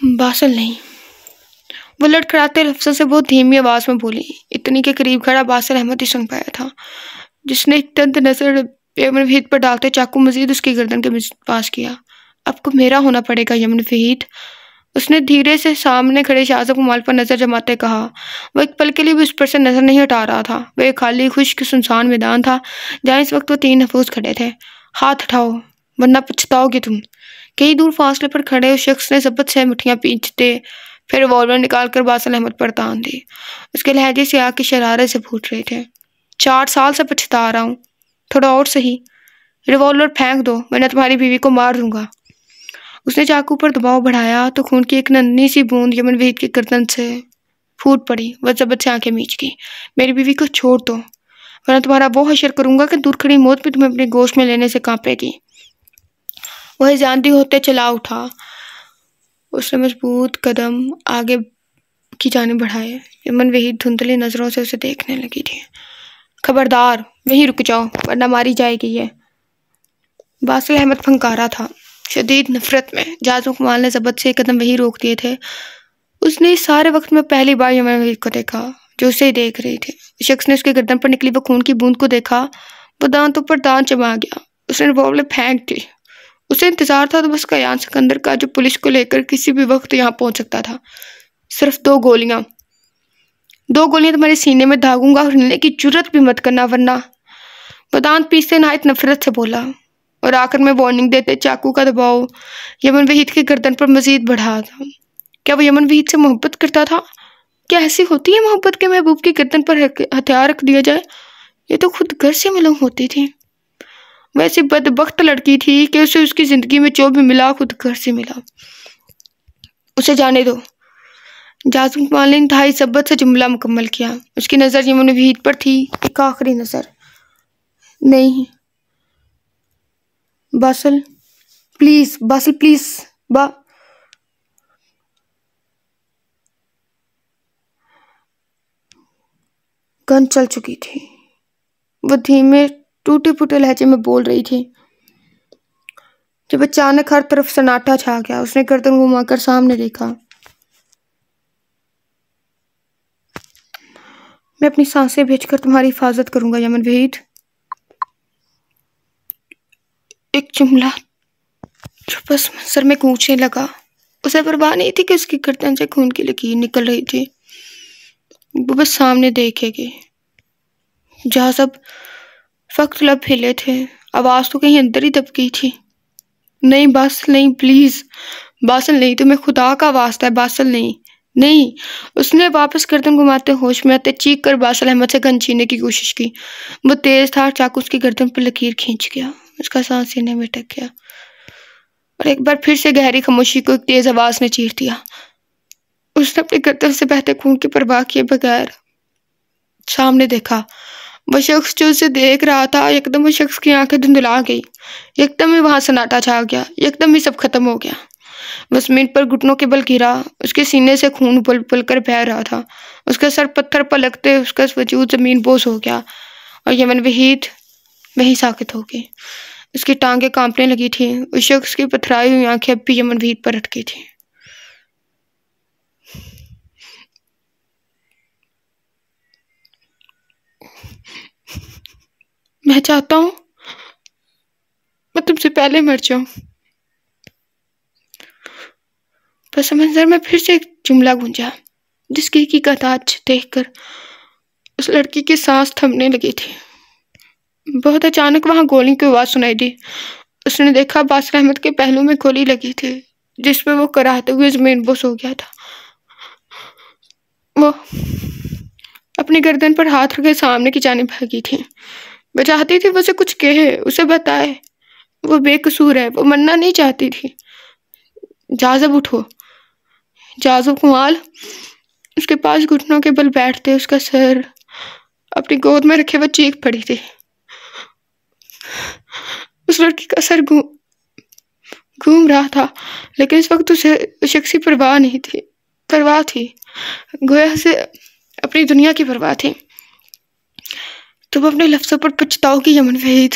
बासिल नहीं, वो लड़खड़ाते लफ्ज़ों से बहुत धीमी आवाज में बोली। इतनी के करीब खड़ा बासिल अहमद ही सुन पाया था, जिसने एक तंद नजर यमन वहीद पर डालते चाकू मजीद उसकी गर्दन के पास किया। आपको मेरा होना पड़ेगा यमन वहीद, उसने धीरे से सामने खड़े शाहज़ब कमाल पर नजर जमाते कहा। वो एक पल के लिए भी उस पर से नजर नहीं हटा रहा था। वह एक खाली खुश्क सुनसान मैदान था जहाँ इस वक्त वो 3 महफूज खड़े थे। हाथ उठाओ वरना पछताओगे तुम। कई दूर फासले पर खड़े उस शख्स ने ज़ब्त से मुठ्ठियाँ पींचते फिर रिवॉल्वर निकालकर बासिल अहमद पर तान दी। उसके लहजे से आग की शरारे से फूट रहे थे। 4 साल से पछता रहा हूँ, थोड़ा और सही। रिवॉल्वर फेंक दो वरना तुम्हारी बीवी को मार दूंगा। उसने चाकू पर दबाव बढ़ाया तो खून की एक नन्ही सी बूंद यमन वहीद की गर्दन से फूट पड़ी। वह ज़बत से आंखें मीच गई। मेरी बीवी को छोड़ दो वरना तुम्हारा वो हशर करूंगा कि दूर खड़ी मौत भी तुम्हें अपने गोश्त में लेने से कांपेगी। वह जानती होते चला उठा। उसने मजबूत कदम आगे की जाने बढ़ाए। यमन वहीद धुंधली नजरों से उसे देखने लगी थी। खबरदार वहीं रुक जाओ वरना मारी जाएगी ये। बासिल अहमद फंकारा था शदीद नफरत में। जाज़म कमाल ने ज़बत से कदम वही रोक दिए थे। उसने इस सारे वक्त में पहली बार यमन वहीद को देखा जो उसे देख रही थी। शख्स ने उसके गर्दन पर निकली वो खून की बूंद को देखा। वो दांतों पर दांत जमा गया। उसने रिवॉल्वर फेंक दी। उसे इंतजार था तो बस कयान सिकंदर का, जो पुलिस को लेकर किसी भी वक्त यहाँ पहुंच सकता था। सिर्फ 2 गोलियां तुम्हारे सीने में दागूंगा और हिलने की जुर्रत भी मत करना वरना। वो दांत पीसते नहायत नफरत से बोला और आखिर में वार्निंग देते चाकू का दबाव यमन वहीद के गर्दन पर मजीद बढ़ा था। क्या वो यमन वहीद से मोहब्बत करता था? क्या ऐसी होती है मोहब्बत के महबूब की गर्दन पर हथियार रख दिया जाए? ये तो खुद घर से मालूम होती थी। वैसी बदबख्त लड़की थी कि उसे उसकी जिंदगी में जो भी मिला खुद घर से मिला। उसे जाने दो। जाज़म कमाल ने इंतहाई ज़ब्त से जुमला मुकम्मल किया। उसकी नज़र यमन वहीद पर थी, एक आखिरी नज़र। नहीं Basil please, Basil please. Gun चल चुकी थी। वो धीमे टूटे फूटे लहजे में बोल रही थी। जब अचानक हर तरफ सन्नाटा छा गया, उसने गर्दन घुमाकर सामने देखा। मैं अपनी सांसें बेचकर तुम्हारी हिफाजत करूंगा यमन वहीद। एक जुमला जो बस सर में गूंजने लगा। उसे परवाह नहीं थी कि उसकी गर्दन से खून की लकीर निकल रही थी। वो बस सामने देखेगी। जहाँ सब फक्त लब हिले थे, आवाज तो कहीं अंदर ही दब गई थी। नहीं बासिल नहीं, प्लीज बासिल नहीं, तुम्हें खुदा का वास्ता है बासिल नहीं, नहीं। उसने वापस गर्दन घुमाते होश में आते चीख कर बासिल अहमद से गन छीनने की कोशिश की। वो तेज था, चाकू उसकी गर्दन पर लकीर खींच गया। उसका सांस सीने में अटक गया और एक बार फिर से गहरी खामोशी को एक तेज आवाज ने चीर दिया। उसने अपनी गर्दन से बहते खून की परवाह किए बगैर सामने देखा। वह शख्स जो उसे देख रहा था, एकदम उस शख्स की आंखें धुंधला गई। एकदम ही वहां सन्नाटा छा गया। एकदम ही सब खत्म हो गया। वह जमीन पर घुटनों के बल गिरा। उसके सीने से खून उबल उबल कर बह रहा था। उसका सर पत्थर पर लगते उसका वजूद जमीन बोझ हो गया और यमन वहीद वहीं साकित हो गई। उसकी टांगें कांपने लगी थी। उस शख्स की पथराई हुई आंखें अब भी यमन वहीद पर अटकी थी। मैं चाहता हूं मैं तुमसे पहले मर जाऊं। पस मंजर में फिर से एक जुमला गूंजा जिसकी हकीकत आज देखकर उस लड़की की सांस थमने लगी थी। बहुत अचानक वहां गोली की आवाज सुनाई दी। उसने देखा बासिल अहमद के पहलू में गोली लगी थी, जिसमें वो कराहते हुए जमीन बोस हो गया था। वो अपनी गर्दन पर हाथ रखे सामने की जानिब भागी थी। वह चाहती थी वो उसे कुछ कहे, उसे बताए वो बेकसूर है, वो मरना नहीं चाहती थी। जाज़ब उठो। जाज़ब कमाल उसके पास घुटनों के बल बैठते, उसका सर अपनी गोद में रखे वो चीख पड़ी थी। उस लड़की का सर घूम रहा था, लेकिन इस वक्त उसे उस शख्स की परवाह नहीं थी। परवाह थी, गोया से अपनी दुनिया की परवाह थी। तुम अपने लफ्जों पर पछताओगी यमन वहीद,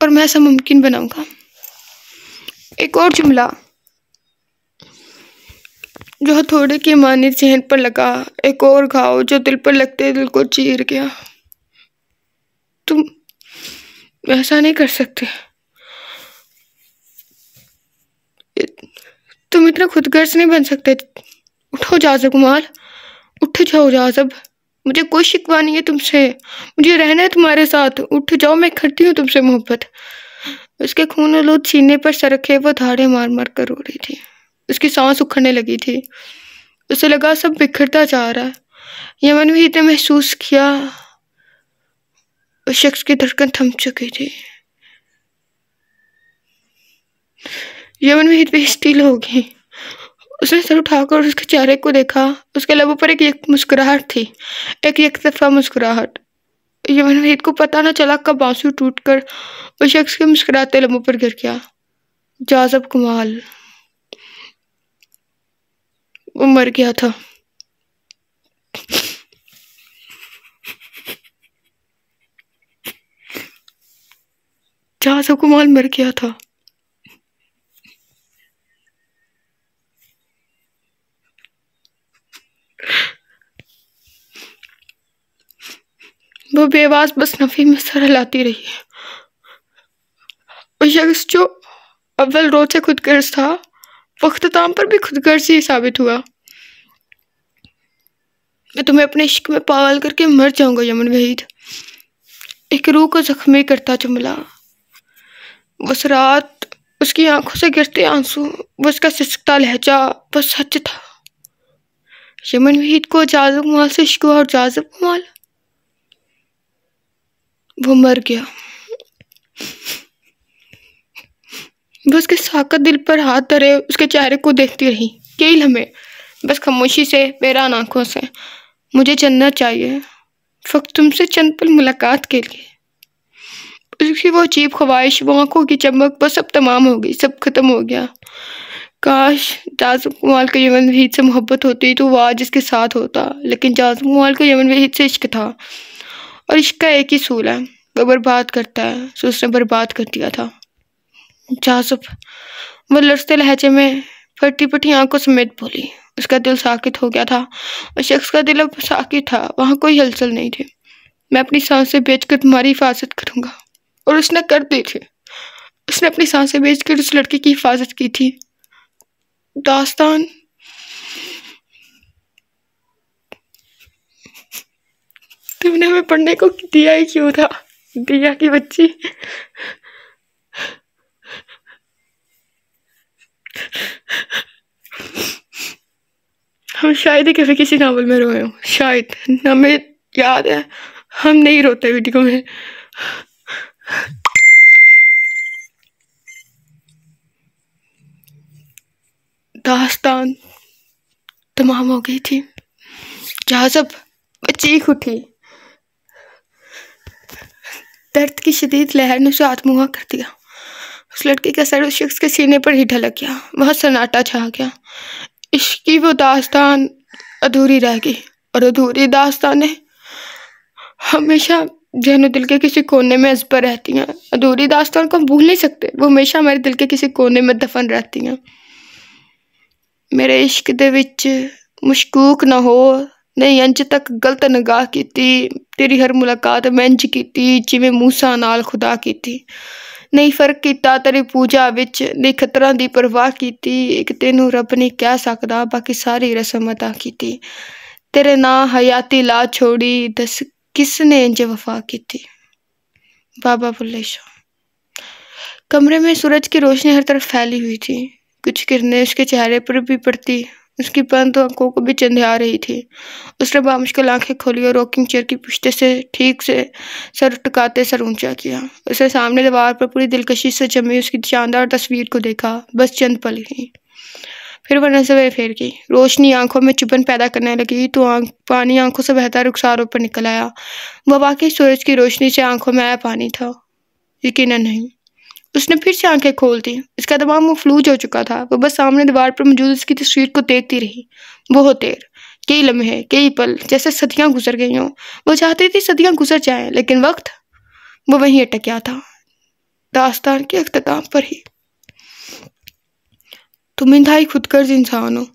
और मैं ऐसा मुमकिन बनाऊंगा। एक और जुमला जो हथौड़े की माने चेहन पर लगा, एक और घाव जो दिल पर लगते दिल को चीर गया। तुम ऐसा नहीं कर सकते। तुम इतना खुदगर्ज नहीं बन सकते। उठो जाज़ब कमाल, उठ जाओ जाज़ब। मुझे कोई शिकवा नहीं है तुमसे, मुझे रहना है तुम्हारे साथ। उठ जाओ, मैं करती हूँ तुमसे मोहब्बत। उसके खून आलूद सीने पर सर रखे वो धाड़े मार मार कर रो रही थी। उसकी सांस उखड़ने लगी थी। उसे लगा सब बिखरता जा रहा है। यमन भी इतने महसूस किया उस शख्स की धड़कन थम चुकी थी। यमन भी बेइज्जती हो गई। उसने सर उठाकर उसके चेहरे को देखा। उसके लबों पर एक मुस्कुराहट थी, एक दफा मुस्कुराहट। यमन वहीद को पता न चला कब आंसू टूटकर उस शख्स के मुस्कुराते लबों पर गिर गया। जाज़ब कमाल वो मर गया था। जाज़ब कमाल मर गया था। वो बेवास बस नफी में सर हिलाती रही। वो शख्स जो अव्वल रोज से खुदगर्ज था, वख्ताम पर भी खुदगर्ज ही साबित हुआ। मैं तुम्हें अपने इश्क में पागल करके मर जाऊंगा यमन वहीद। एक रूह को जख्मी करता जुमला। उस रात उसकी आंखों से गिरते आंसू, वो उसका सिसकता लहजा, वो सच था। यमन वहीद को जाज़ब कमाल से इश्क हुआ, और जाज़ब कमाल वो मर गया। वो उसके साकत दिल पर हाथ धरे उसके चेहरे को देखती रही कई लम्हे, बस खामोशी से, बेरान आंखों से। मुझे जन्नत चाहिए, फक्त तुमसे चंद पल मुलाकात के लिए। उसकी वो अजीब ख्वाहिश, वो आंखों की चमक, वो सब तमाम हो गई, सब खत्म हो गया। काश जाज़ब कमाल को यमन वहीद से मोहब्बत होती तो वो आज इसके साथ होता, लेकिन जाज़ब कमाल को यमन वहीद से इश्क था, और इश्क का एक ही सूल है, वो बर्बाद करता है। तो उसने बर्बाद कर दिया था। जाज़ब वो लड़ते लहजे में फटी फटी आंखों समेत बोली। उसका दिल साकित हो गया था, और शख्स का दिल अब साकित था, वहां कोई हलचल नहीं थी। मैं अपनी सांसें बेचकर तुम्हारी हिफाजत करूंगा। और उसने कर दी थी। उसने अपनी सांसें बेचकर उस लड़की की हिफाजत की थी। दास्तान तुमने हमें पढ़ने को दिया ही क्यों था, दिया की बच्ची। हम शायद ही कभी किसी नावल में रोए हों, शायद। हमें याद है हम नहीं रोते वीडियो में। दास्तान तमाम हो गई थी। जाज़ब चीख उठी। दर्द की शदीद लहर ने उसे आत्महुआ कर दिया। उस लड़की का सर उस शख्स के सीने पर ही ढलक गया। वह सन्नाटा छा गया। इश्क की वो दास्तान अधूरी रह गई, और अधूरी दास्तानें हमेशा जहनो दिल के किसी कोने में अज़बर रहती हैं। अधूरी दास्तान को हम भूल नहीं सकते, वो हमेशा हमारे दिल के किसी कोने में दफन रहती हैं। मेरे इश्क दे विच मुशकूक ना हो, नहीं अंज तक गलत निगाह की, तेरी हर मुलाकात मैं इंज की जिवें मूसा नाल खुदा की। नहीं फर्क किया तेरी पूजा विच, नहीं खतरा दी परवाह की, एक तेनू रब नहीं कह सकदा, बाकी सारी रस्म अदा की। तेरे ना हयाती ला छोड़ी, दस किसने इंज वफा की। बाबा बुल्ले शाह। कमरे में सूरज की रोशनी हर तरफ फैली हुई थी। कुछ किरणें उसके चेहरे पर भी पड़ती, उसकी बंद आंखों को भी चंधिया रही थी। उसने बामुश्किल आंखें खोली और रॉकिंग चेयर की पुश्ते से ठीक से सर टकाते सर ऊंचा किया। उसने सामने दीवार पर पूरी दिलकशी से जमी उसकी शानदार तस्वीर को देखा। बस चंद पल ही, फिर वह नजरें फेर गई। रोशनी आंखों में चुभन पैदा करने लगी तो पानी आंखों से बहता रुखसारों पर निकल आया। वह वाकई सूरज की रोशनी से आंखों में आया पानी था, यकीनन नहीं। उसने फिर से आंखें खोल दी। इसका दिमाग मफलूज हो चुका था। वह बस सामने दीवार पर मौजूद उसकी तस्वीर को देखती रही। बहुत देर, कई लम्हे, कई पल, जैसे सदियां गुजर गई हों। वो चाहती थी सदियां गुजर जाएं, लेकिन वक्त वो वहीं अटक गया था, दास्तान के अख्ताम पर ही। तुम इंतहाई खुदगर्ज इंसान हो,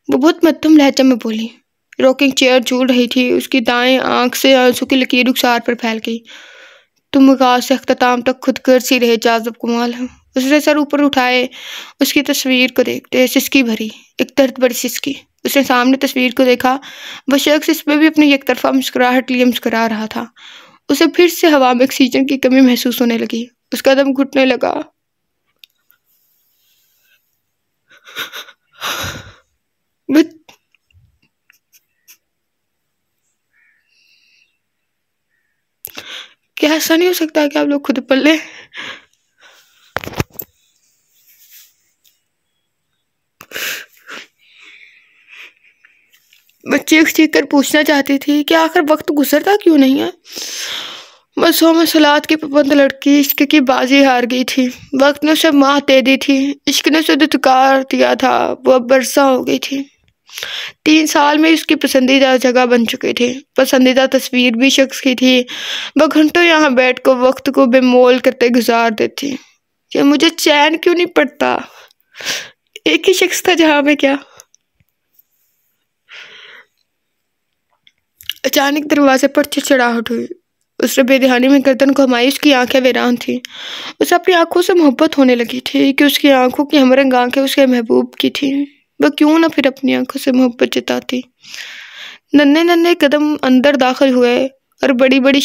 वो बहुत मध्यम लहजा में बोली। रॉकिंग चेयर झूल रही थी। उसकी दाएं आंख से आंसू की लकीर रुखसार पर फैल गई। तुम आगाज से अख्ताम तक खुदगर्ज सी रहे, जाज़ब कमाल है। उसने सर ऊपर उठाए, उसकी तस्वीर को देखते सिसकी भरी, एक दर्द भरी सिसकी। उसने सामने तस्वीर को देखा। वह शख्स इस पर भी अपनी एक तरफा मुस्कुराहट लिए मुस्कुरा रहा था। उसे फिर से हवा में ऑक्सीजन की कमी महसूस होने लगी। उसका दम घुटने लगा। क्या ऐसा नहीं हो सकता कि आप लोग खुद पढ़ लें? मैं चीख चीख कर पूछना चाहती थी कि आखिर वक्त गुजरता क्यों नहीं है। बसों में सलाद की पाबंद लड़की इश्क की बाजी हार गई थी। वक्त ने उसे मात दे दी थी। इश्क ने उसे धुतकार दिया था। वो अब बरसा हो गई थी। 3 साल में उसकी पसंदीदा जगह बन चुकी थी। पसंदीदा तस्वीर भी शख्स की थी। वह घंटों यहाँ बैठ कर वक्त को बेमोल करते गुजार देती कि मुझे चैन क्यों नहीं पड़ता। एक ही शख्स था जहां में क्या। अचानक दरवाजे पर चिड़चिड़ाहट हुई। उसने बेध्यानी में गर्दन घुमाई। उसकी आंखें वीरान थी। उसे अपनी आंखों से मोहब्बत होने लगी थी कि उसकी आंखों की हमरंग आंखें उसके महबूब की थी। वह क्यों ना फिर अपनी आंखों से मोहब्बत जताती। नन्हे नन्हे कदम अंदर दाखिल हुए और बड़ी बड़ी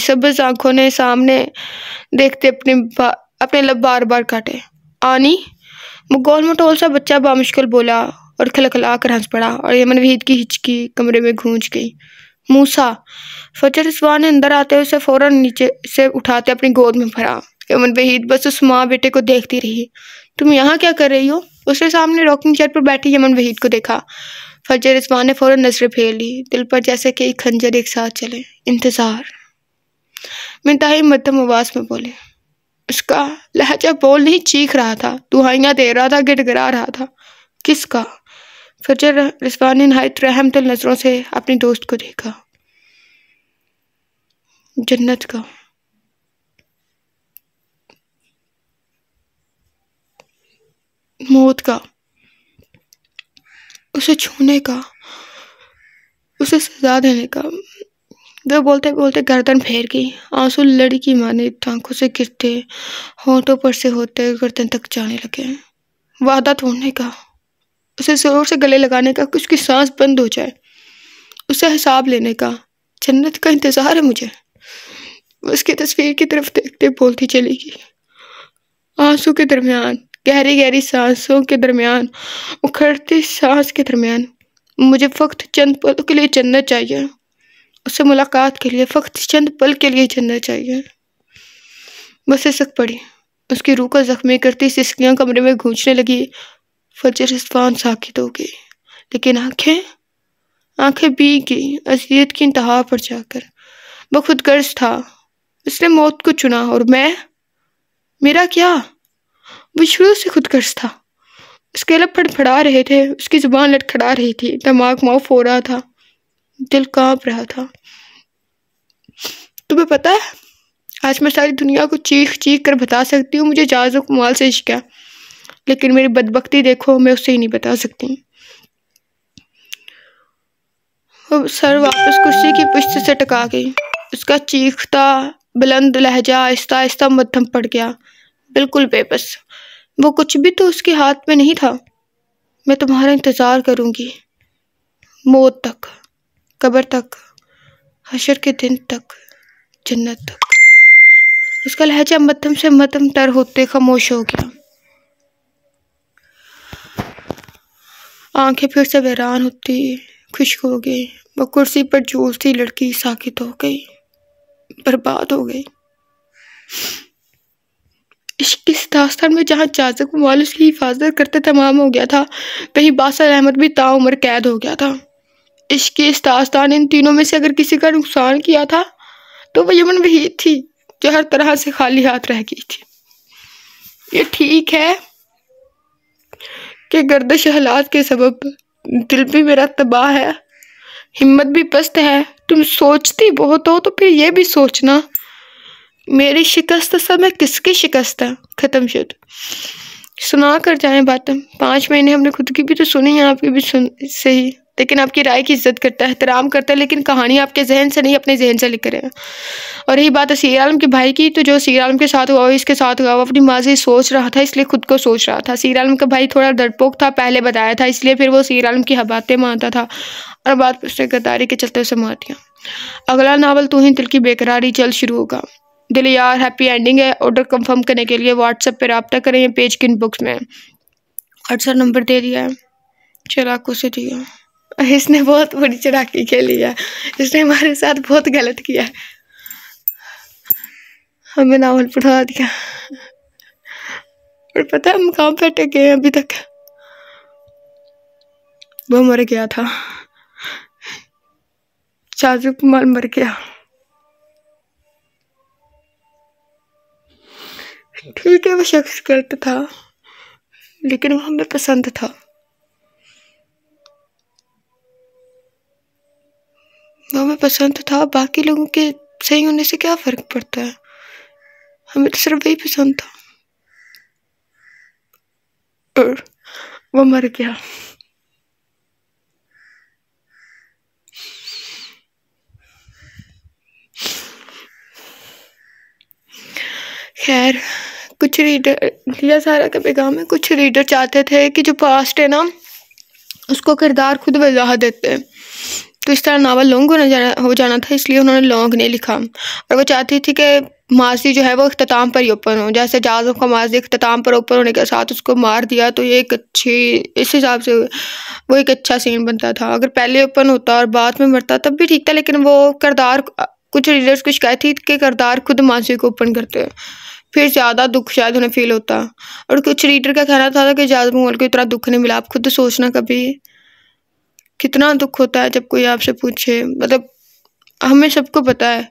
सब्ज आंखों ने सामने देखते अपने लब बार बार काटे। आनी, वो गोल मटोल सा बच्चा बामुश्किल बोला और खलखला कर हंस पड़ा और यमन वहीद की हिचकी कमरे में गूंज गई। मूसा, फजर रिजवान ने अंदर आते उसे फौरन नीचे से उठाते अपनी गोद में भरा। यमन वहीद बस उस माँ बेटे को देखती रही। तुम यहाँ क्या कर रही हो? उसने सामने रॉकिंग चेयर पर बैठी यमन वहीद को देखा। फजर रिजवान ने फौरन नजरें फेर ली। दिल पर जैसे कई खंजर एक साथ चले। इंतजार, मैं इंतहाई मध्यम आवाज में बोले। उसका लहजा बोल नहीं, चीख रहा था, दुहाइयां दे रहा था, गिड़गिड़ा रहा था। किसका? फजर रिजवान ने नहायत रहमदिल नजरों से अपनी दोस्त को देखा। जन्नत का, मौत का, उसे छूने का, उसे सजा देने का। वो बोलते बोलते गर्दन फेर गई। आंसू लड़की माने आंखों से गिरते, होंठों पर से होते गर्दन तक जाने लगे। वादा तोड़ने का, उसे जोर से गले लगाने का, उसकी सांस बंद हो जाए, उसे हिसाब लेने का। जन्नत का इंतजार है मुझे। उसकी तस्वीर की तरफ देखते बोलती चली गई। आंसू के दरमियान, गहरी गहरी सांसों के दरमियान, उखड़ती सांस के दरमियान, मुझे फक्त चंद पल के लिए जन्नत चाहिए। उससे मुलाकात के लिए फक्त चंद पल के लिए जन्नत चाहिए। बस सिसक पड़ी। उसकी रूह को जख्मी करती सिसकियां कमरे में गूंजने लगी। फजर रिजवान साकित हो गई, लेकिन आंखें भीग गई अज़ियत की इंतहा पर जाकर। वह खुदगर्ज था। उसने मौत को चुना और मेरा क्या? वो शुरू से खुदगर्ज था। उसके लब फड़फड़ा रहे थे, उसकी जुबान लटखड़ा रही थी, दिमाग माफ हो रहा था, दिल कांप रहा था। तुम्हें पता है, आज मैं सारी दुनिया को चीख चीख कर बता सकती हूँ मुझे जाज़ो कमाल से इश्क है, लेकिन मेरी बदबख्ती देखो, मैं उससे ही नहीं बता सकती। वो सर वापस कुर्सी की पुश्त से टका गई। उसका चीखता बुलंद लहजा आहिस्ता आहिस्ता मध्यम पड़ गया, बिल्कुल बेबस। वो कुछ भी तो उसके हाथ में नहीं था। मैं तुम्हारा इंतजार करूंगी, मौत तक, कब्र तक, हशर के दिन तक, जन्नत तक। उसका लहजा मध्यम से मध्यम तर होते खामोश हो गया। आंखें फिर से हैरान होती, खुश्क हो गई। वो कुर्सी पर झूलती लड़की साकित हो गई, बर्बाद हो गई। इश्क इस दास्तान में जहाँ जाज़ब वाल उसकी हिफाजत करते तमाम हो गया था, वहीं बासर अहमद भी ताउम्र कैद हो गया था। इश्क की इस दास्तान ने इन तीनों में से अगर किसी का नुकसान किया था तो वो यमन वहीद थी, जो हर तरह से खाली हाथ रह गई थी। ये ठीक है कि गर्दिश हालात के सबब दिल भी मेरा तबाह है, हिम्मत भी पस्त है। तुम सोचती बहुत हो तो फिर ये भी सोचना, मेरी शिकस्त समय किसकी शिकस्त है। खत्म शुद, सुना कर जाएं बातें। 5 महीने हमने खुद की भी तो सुनी है, आपकी भी सुन सही, लेकिन आपकी राय की इज्जत करता है, एहतराम करता है, लेकिन कहानी आपके जहन से नहीं अपने जहन से लिख रहे हैं। और रही बात सीर आलम के भाई की, तो जो सीर आलम के साथ हुआ इसके साथ हुआ, वो अपनी माजी सोच रहा था, इसलिए खुद को सोच रहा था। सीर आलम का भाई थोड़ा डरपोक था, पहले बताया था, इसलिए फिर वो सीर आलम की बातें मानता था और बात उसने गद्दारी के चलते उसे मार दिया। अगला नावल तू ही दिल की बेकरारी जल्द शुरू होगा। दिल यार हैप्पी एंडिंग है। ऑर्डर कंफर्म करने के लिए व्हाट्सएप पे रब्ता करें, ये पेज के इनबॉक्स में व्हाट्सएप नंबर दे दिया है, चलाकों से दिया। इसने बहुत बड़ी चलाकी खेली है, इसने हमारे साथ बहुत गलत किया है, हमें नावल पढ़ा दिया और पता है हम कहाँ पे अटक गए अभी तक। वो मर गया था, साजिद कुमार मर गया। ठीक है वो शख्स गलत था, लेकिन वो हमें पसंद था। वो हमें पसंद था, बाकी लोगों के सही होने से क्या फर्क पड़ता है, हमें तो सिर्फ वही पसंद था और वो मर गया। खैर, कुछ रीडर लिया सारा का पैगाम है, कुछ रीडर चाहते थे कि जो पास्ट है ना उसको किरदार खुद वजाहत देते हैं, तो इस तरह नावल लॉन्ग हो जाना था, इसलिए उन्होंने लॉन्ग नहीं लिखा। और वो चाहती थी कि माजी जो है वो इख्तिताम पर ही ओपन हो, जैसे जाज़ब का माजी इख्तिताम पर ओपन होने के साथ उसको मार दिया, तो ये एक अच्छी, इस हिसाब से वो एक अच्छा सीन बनता था। अगर पहले ओपन होता और बाद में मरता तब भी ठीक था, लेकिन वो किरदार, कुछ रीडर्स को शिकायत थी कि किरदार खुद माजी को ओपन करते हैं, फिर ज़्यादा दुख शायद उन्हें फील होता। और कुछ रीडर का कहना था कि जाज़ब मोल को इतना दुख नहीं मिला। आप खुद सोचना कभी कितना दुख होता है जब कोई आपसे पूछे, मतलब हमें सबको पता है,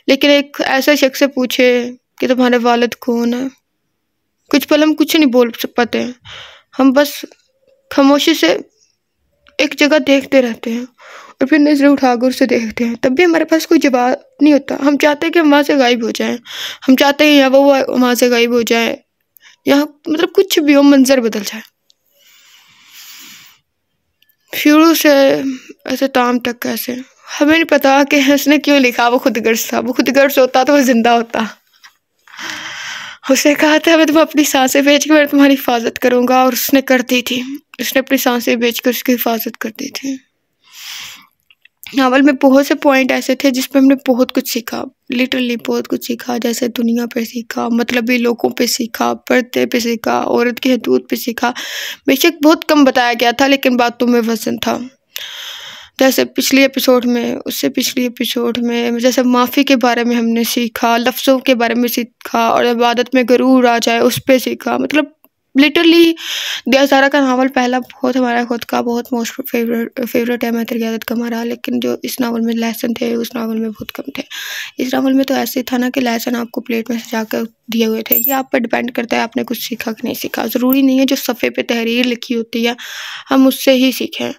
लेकिन एक ऐसा शख्स से पूछे कि तुम्हारे वालिद कौन है। कुछ पल हम कुछ नहीं बोल पाते हैं, हम बस खामोशी से एक जगह देखते रहते हैं और फिर नजरें उठाकर उसे देखते हैं, तब भी हमारे पास कोई जवाब नहीं होता। हम चाहते हैं कि हम वहाँ से गायब हो जाएं, हम चाहते हैं या वो वहाँ से गायब हो जाए, यहाँ मतलब कुछ भी हो, मंजर बदल जाए। शुरू से ऐसे ताम तक कैसे, हमें नहीं पता कि उसने क्यों लिखा। वो खुदगर्ज था, वो खुदगर्ज होता तो वो जिंदा होता। उसने कहा था मैं तुम्हें अपनी सांसें बेच कर मैं तुम्हारी हिफाजत करूंगा, और उसने कर दी थी, उसने अपनी सांसें बेच कर उसकी हिफाजत कर दी थी। नावल में बहुत से पॉइंट ऐसे थे जिस पे हमने बहुत कुछ सीखा, लिटरली बहुत कुछ सीखा, जैसे दुनिया पे सीखा, मतलबी लोगों पे सीखा, पर्दे पे सीखा, औरत की हदूद पे सीखा। बेशक बहुत कम बताया गया था, लेकिन बातों में वजन था। जैसे पिछले एपिसोड में, उससे पिछले एपिसोड में जैसे माफ़ी के बारे में हमने सीखा, लफ्ज़ों के बारे में सीखा, और इबादत में गरूर आ जाए उस पर सीखा। मतलब लिटरली दिया सारा का नावल पहला बहुत हमारा खुद का बहुत मोस्ट फेवरेट है मैं तेरी आदत का हमारा, लेकिन जो इस नावल में लेसन थे उस नावल में बहुत कम थे। इस नावल में तो ऐसे था ना कि लेसन आपको प्लेट में सजा कर दिए हुए थे, ये आप पर डिपेंड करता है आपने कुछ सीखा कि नहीं सीखा। ज़रूरी नहीं है जो सफ़े पे तहरीर लिखी होती है हम उससे ही सीखें।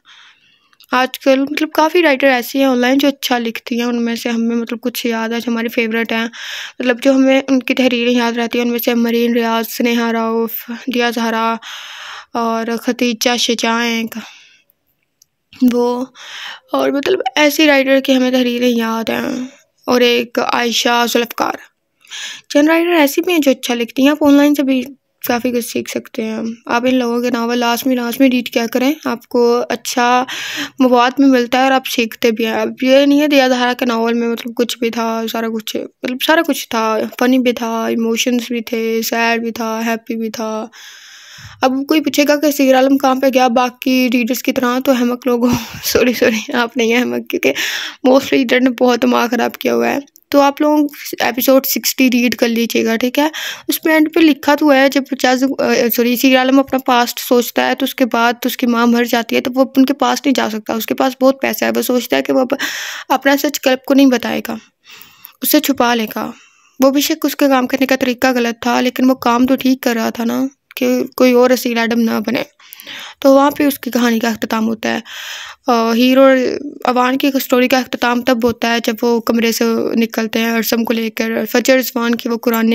आजकल मतलब काफ़ी राइटर ऐसी हैं ऑनलाइन जो अच्छा लिखती हैं, उनमें से हमें मतलब कुछ याद है जो हमारे फेवरेट हैं, मतलब जो हमें उनकी तहरीरें याद रहती हैं। उनमें से मरीन रियाज, स्नेहा राउफ, दिया ज़हरा और खतीजा शजाएँ वो, और मतलब ऐसी राइटर की हमें तहरीरें याद हैं। और एक आयशा जुल्फ़कार, चंद राइटर ऐसी भी हैं जो अच्छा लिखती हैं। आप ऑनलाइन से भी काफ़ी कुछ सीख सकते हैं। आप इन लोगों के नावल लाजमी रीड क्या करें, आपको अच्छा मवाद में मिलता है और आप सीखते भी हैं। अब ये नहीं है दिया ज़हरा के नावल में मतलब कुछ भी था, सारा कुछ मतलब सारा कुछ था, फ़नी भी था, इमोशंस भी थे, सैड भी था, हैप्पी भी था, अब कोई पूछेगा कि सीर आलम कहाँ पे गया बाकी रीडर्स की तरह, तो अहमक लोगों सॉरी आप नहीं है अहमक, क्योंकि मोस्ट रीडर ने बहुत दिमाग ख़राब किया हुआ है। तो आप लोग एपिसोड 60 रीड कर लीजिएगा, ठीक है। उसमें एंड पे लिखा तो है, जब सीर आलम अपना पास्ट सोचता है तो उसके बाद तो उसकी माँ मर जाती है, तो वो उनके पास नहीं जा सकता, उसके पास बहुत पैसा है, वो सोचता है कि वो अपना सच कल्प को नहीं बताएगा, उससे छुपा लेगा। वो बेशक उसके काम करने का तरीका गलत था, लेकिन वो काम तो ठीक कर रहा था ना, कि कोई और असील एडम ना बने। तो वहाँ पे उसकी कहानी का अख्ताम होता है। हीरो और अवान की स्टोरी का अख्ताम तब होता है जब वो कमरे से निकलते हैं अरसम को लेकर। फजर रिजवान की वो कुरान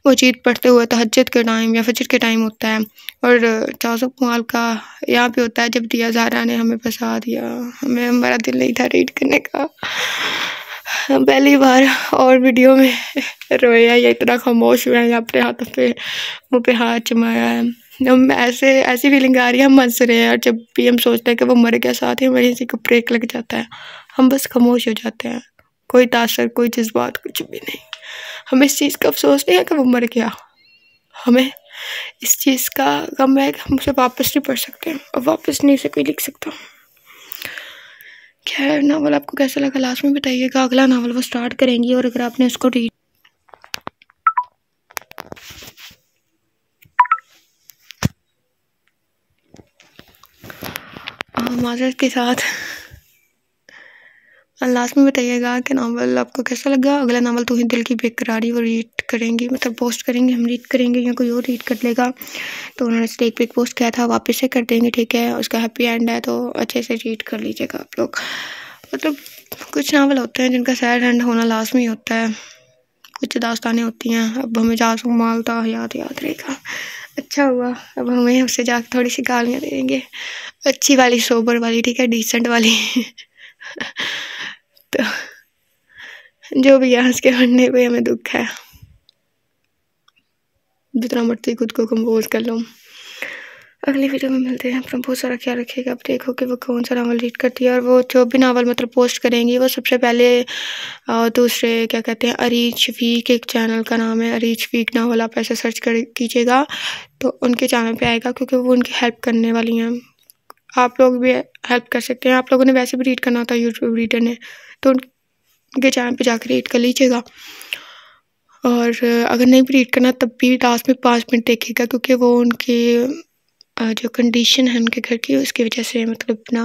मजीद पढ़ते हुए तहज्जुद के टाइम या फजर के टाइम होता है। और चासुब कमाल का यहाँ पे होता है जब दिया ज़हरा ने हमें फंसा दिया, हमें हमारा दिल नहीं था रीड करने का, पहली बार और वीडियो में रोया या इतना खामोश हुआ है या अपने हाथों पे मुँह पे हाथ जमाया है। हम ऐसी फीलिंग आ रही है, हम हंस रहे हैं, और जब भी हम सोचते हैं कि वो मर गया, साथ ही हमारी किसी को ब्रेक लग जाता है, हम बस खामोश हो जाते हैं, कोई तासर कोई जज्बात कुछ भी नहीं। हमें इस चीज़ का अफसोस नहीं है कि वो मर गया, हमें इस चीज़ का गम है कि हम उसे वापस नहीं पढ़ सकते और वापस नहीं उसे कोई लिख सकता। खैर, नावल आपको कैसा लगा लास्ट में बताइएगा। अगला नावल वो स्टार्ट करेंगी, और अगर आपने उसको रीड माजरत के साथ लास्ट में बताइएगा कि नावल आपको कैसा लगा। अगला नावल तू ही दिल की बेकरारी वो रीड करेंगी, मतलब पोस्ट करेंगे, हम रीड करेंगे या कोई और रीड कर लेगा। तो उन्होंने स्टेक पे पोस्ट किया था, वापस से कर देंगे, ठीक है। उसका हैप्पी एंड है, तो अच्छे से रीड कर लीजिएगा आप लोग। मतलब कुछ नावल होते हैं जिनका सैड एंड होना लाजमी होता है, कुछ दास्तानें होती हैं। अब हमें जासूम मालता याद रहेगा, अच्छा हुआ। अब हमें उससे जाकर थोड़ी सी गालियाँ देंगे, अच्छी वाली, सोबर वाली, ठीक है, डिसेंट वाली तो जो भी यहाँ के बनने पे हमें दुख है, जितना मर्जी खुद को कंपोज कर लो। अगली वीडियो में मिलते हैं। अपना बहुत सारा ख्याल रखिएगा। आप देखो कि वो कौन सा नावल रीड करती है, और वो जो भी नावल मतलब पोस्ट करेंगी वो सबसे पहले दूसरे क्या कहते हैं, अरीज शफीक एक चैनल का नाम है, अरीज शफीक नावल, आप ऐसे सर्च कर कीजिएगा तो उनके चैनल पे आएगा, क्योंकि वो उनकी हेल्प करने वाली हैं। आप लोग भी हेल्प कर सकते हैं, आप लोगों ने वैसे भी रीड करना होता है यूट्यूब रीडर ने, तो उनके चैनल पे जाकर रीड कर लीजिएगा। और अगर नहीं भी रीड करना तब भी लास्ट में 5 मिनट देखिएगा, क्योंकि वो उनकी जो कंडीशन है उनके घर की, उसकी वजह से मतलब ना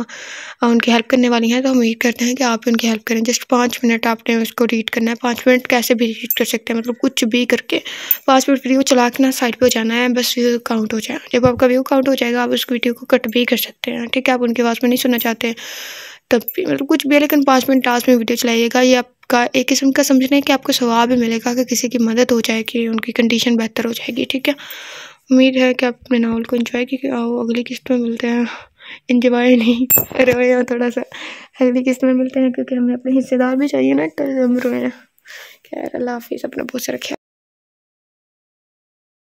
उनकी हेल्प करने वाली हैं। तो हम उम्मीद करते हैं कि आप उनकी हेल्प करें। जस्ट 5 मिनट आपने उसको रीड करना है, 5 मिनट कैसे भी रीड कर सकते हैं, मतलब कुछ भी करके 5 मिनट वीडियो चला के ना साइड पे हो जाना है, बस व्यू काउंट हो जाए। जब आपका व्यू काउंट हो जाएगा आप उस वीडियो को कट भी कर सकते हैं, ठीक है। आप उनकी आवाज़ में नहीं सुनना चाहते तब भी, मतलब कुछ भी है, लेकिन 5 मिनट लास्ट में वीडियो चलाइएगा। ये आपका एक किस्म का समझने कि आपको सवाब भी मिलेगा कि किसी की मदद हो जाएगी, उनकी कंडीशन बेहतर हो जाएगी, ठीक है। उम्मीद है कि आप अपने नावल को एंजॉय कीजिए। आओ अगली किस्त में मिलते हैं, एंजॉय नहीं रोए थोड़ा सा, अगली किस्त में मिलते हैं, क्योंकि हमें अपने हिस्सेदार भी चाहिए ना, तो हम रोए। खैर, अल्लाह हाफिज़, अपना बहुत सारा ख्याल।